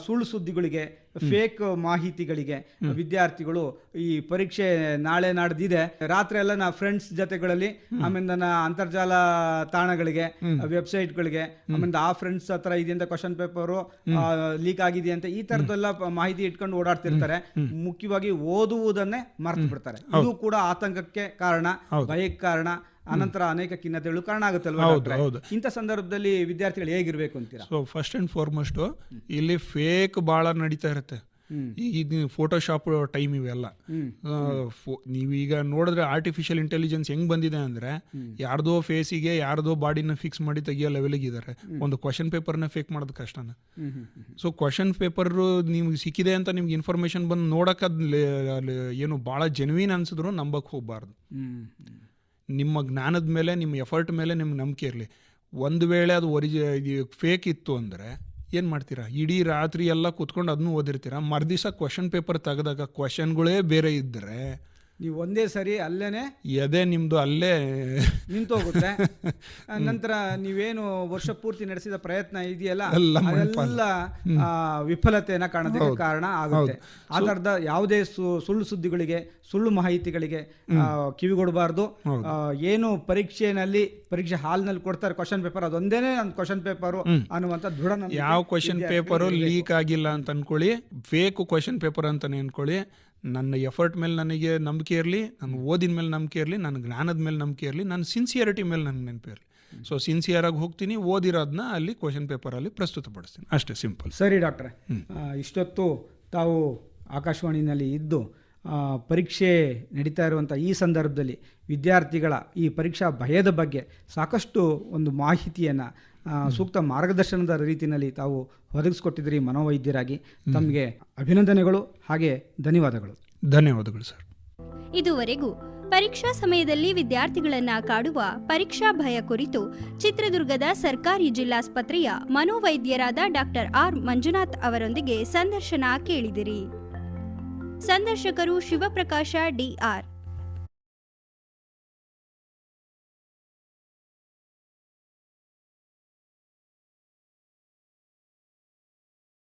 ಸುಳ್ಳು ಸುದ್ದಿಗಳಿಗೆ, ಫೇಕ್ ಮಾಹಿತಿಗಳಿಗೆ ವಿದ್ಯಾರ್ಥಿಗಳು ಈ ಪರೀಕ್ಷೆ ನಾಳೆ ನಾಡ್ದಿದೆ, ರಾತ್ರಿ ಎಲ್ಲ ನಾ ಫ್ರೆಂಡ್ಸ್ ಜೊತೆಗಳಲ್ಲಿ, ಆಮೇಲೆ ನನ್ನ ಅಂತರ್ಜಾಲ ತಾಣಗಳಿಗೆ, ವೆಬ್ಸೈಟ್ಗಳಿಗೆ, ಆಮೇಲೆ ಆ ಫ್ರೆಂಡ್ಸ್ ಹತ್ರ ಇದೆಯಂತ ಕ್ವಶನ್ ಪೇಪರು ಲೀಕ್ ಆಗಿದೆ ಅಂತ ಈ ತರದೆಲ್ಲ ಮಾಹಿತಿ ಇಟ್ಕೊಂಡು ಓಡಾಡ್ತಿರ್ತಾರೆ. ಮುಖ್ಯವಾಗಿ ಓದುವುದನ್ನೇ ಮರ್ತು ಬಿಡ್ತಾರೆ. ಇದು ಕೂಡ ಆತಂಕಕ್ಕೆ ಕಾರಣ, ಭಯಕ್ಕೆ ಕಾರಣ, ಅನಂತರ ಅನೇಕ ಖಿನ್ನತೆಗಳು ಕಾರಣ ಆಗುತ್ತಲ್ವಾ? ಇಂಥ ಸಂದರ್ಭದಲ್ಲಿ ವಿದ್ಯಾರ್ಥಿಗಳು ಹೇಗಿರ್ಬೇಕು ಅಂತೀರಾ? ಸೊ ಫಸ್ಟ್ ಅಂಡ್ ಫಾರ್ಮೋಸ್ಟ್, ಇಲ್ಲಿ ಫೇಕ್ ಭಾಳ ನಡೀತಾ ಇರುತ್ತೆ. ಈಗ ಫೋಟೋಶಾಪ್ ಟೈಮ್ ಇವೆಲ್ಲ ನೀವೀಗ ನೋಡಿದ್ರೆ ಆರ್ಟಿಫಿಷಿಯಲ್ ಇಂಟೆಲಿಜೆನ್ಸ್ ಹೆಂಗ್ ಬಂದಿದೆ ಅಂದ್ರೆ, ಯಾರ್ದೋ ಫೇಸಿಗೆ ಯಾರ್ದೋ ಬಾಡಿನ ಫಿಕ್ಸ್ ಮಾಡಿ ತೆಗಿಯೋ ಲೆವೆಲ್ಗೆ ಇದ್ದಾರೆ. ಒಂದು ಕ್ವಶನ್ ಪೇಪರ್ನ ಫೇಕ್ ಮಾಡೋದು ಕಷ್ಟನ. ಸೊ ಕ್ವಶನ್ ಪೇಪರ್ ನಿಮ್ಗೆ ಸಿಕ್ಕಿದೆ ಅಂತ ನಿಮ್ಗೆ ಇನ್ಫಾರ್ಮೇಶನ್ ಬಂದು ನೋಡಕ್ಕೆ ಏನು ಭಾಳ ಜೆನ್ಯೂನ್ ಅನ್ಸಿದ್ರು ನಂಬಕ್ಕೆ ಹೋಗ್ಬಾರ್ದು. ನಿಮ್ಮ ಜ್ಞಾನದ ಮೇಲೆ, ನಿಮ್ಮ ಎಫರ್ಟ್ ಮೇಲೆ ನಿಮ್ಗೆ ನಂಬಿಕೆ ಇರಲಿ. ಒಂದು ವೇಳೆ ಅದು ಫೇಕ್ ಇತ್ತು ಅಂದರೆ ಏನು ಮಾಡ್ತೀರಾ? ಇಡೀ ರಾತ್ರಿ ಎಲ್ಲ ಕೂತ್ಕೊಂಡು ಅದನ್ನು ಓದಿರ್ತೀರಾ. ಮರ್ದಿವಸ ಕ್ವಶನ್ ಪೇಪರ್ ತೆಗೆದಾಗ ಕ್ವಶನ್ಗಳೇ ಬೇರೆ ಇದ್ದರೆ ನೀವು ಒಂದೇ ಸರಿ ಅಲ್ಲೇನೆ ಎದೆ ನಿಮ್ಮದು ಅಲ್ಲೇ ನಿಂತೋಗುತ್ತೆ. ನಂತರ ನೀವೇನು ವರ್ಷ ಪೂರ್ತಿ ನಡೆಸಿದ ಪ್ರಯತ್ನ ಇದೆಯಲ್ಲ ಅದೆಲ್ಲ ವಿಫಲತೆಯನ್ನು ಕಾಣೋದಕ್ಕೆ ಕಾರಣ ಆಗುತ್ತೆ. ಆ ಥರದ ಯಾವುದೇ ಸುಳ್ಳು ಸುದ್ದಿಗಳಿಗೆ, ಸುಳ್ಳು ಮಾಹಿತಿಗಳಿಗೆ ಕಿವಿಗೊಡಬಾರ್ದು. ಏನು ಪರೀಕ್ಷೆ ಹಾಲ್ನಲ್ಲಿ ಕೊಡ್ತಾರೆ ಕ್ವಶನ್ ಪೇಪರ್, ಅದೊಂದೇನೆ ನನ್ನ ಕ್ವಶನ್ ಪೇಪರು ಅನ್ನುವಂಥ ದೃಢ. ಯಾವ ಕ್ವಶನ್ ಪೇಪರು ಲೀಕ್ ಆಗಿಲ್ಲ ಅಂತ ಅನ್ಕೊಳ್ಳಿ, ಫೇಕ್ ಕ್ವಶನ್ ಪೇಪರ್ ಅಂತಾನೆ ಅನ್ಕೊಳ್ಳಿ. ನನ್ನ ಎಫರ್ಟ್ ಮೇಲೆ ನನಗೆ ನಂಬಿಕೆ ಇರಲಿ, ನನ್ನ ಓದಿನ ಮೇಲೆ ನಂಬಿಕೆ ಇರಲಿ, ನನ್ನ ಜ್ಞಾನದ ಮೇಲೆ ನಂಬಿಕೆ ಇರಲಿ, ನನ್ನ ಸಿನ್ಸಿಯರಿಟಿ ಮೇಲೆ ನನಗೆ ನೆನಪು ಇರಲಿ. ಸೊ ಸಿನ್ಸಿಯರಾಗಿ ಹೋಗ್ತೀನಿ, ಓದಿರೋದನ್ನ ಅಲ್ಲಿ ಕ್ವಶನ್ ಪೇಪರಲ್ಲಿ ಪ್ರಸ್ತುತಪಡಿಸ್ತೀನಿ, ಅಷ್ಟೇ, ಸಿಂಪಲ್. ಸರಿ ಡಾಕ್ಟ್ರೆ, ಇಷ್ಟೊತ್ತು ತಾವು ಆಕಾಶವಾಣಿನಲ್ಲಿ ಇದ್ದು ಪರೀಕ್ಷೆ ನಡೀತಾ ಇರುವಂಥ ಈ ಸಂದರ್ಭದಲ್ಲಿ ವಿದ್ಯಾರ್ಥಿಗಳ ಈ ಪರೀಕ್ಷಾ ಭಯದ ಬಗ್ಗೆ ಸಾಕಷ್ಟು ಒಂದು ಮಾಹಿತಿಯನ್ನು ಸೂಕ್ತ ಮಾರ್ಗದರ್ಶನದ ರೀತಿಯಲ್ಲಿ ತಾವು ಒದಗಿಸ್ಕೊಟ್ಟಿದ್ದೀರಿ ಮನೋವೈದ್ಯರಾಗಿ. ತಮಗೆ ಅಭಿನಂದನೆಗಳು, ಹಾಗೆ ಧನ್ಯವಾದಗಳು. ಧನ್ಯವಾದಗಳು ಸರ್. ಇದುವರೆಗೂ ಪರೀಕ್ಷಾ ಸಮಯದಲ್ಲಿ ವಿದ್ಯಾರ್ಥಿಗಳನ್ನ ಕಾಡುವ ಪರೀಕ್ಷಾ ಭಯ ಕುರಿತು ಚಿತ್ರದುರ್ಗದ ಸರ್ಕಾರಿ ಜಿಲ್ಲಾಸ್ಪತ್ರೆಯ ಮನೋವೈದ್ಯರಾದ ಡಾಕ್ಟರ್ ಆರ್ ಮಂಜುನಾಥ್ ಅವರೊಂದಿಗೆ ಸಂದರ್ಶನ ಕೇಳಿದಿರಿ. ಸಂದರ್ಶಕರು ಶಿವಪ್ರಕಾಶ ಡಿಆರ್.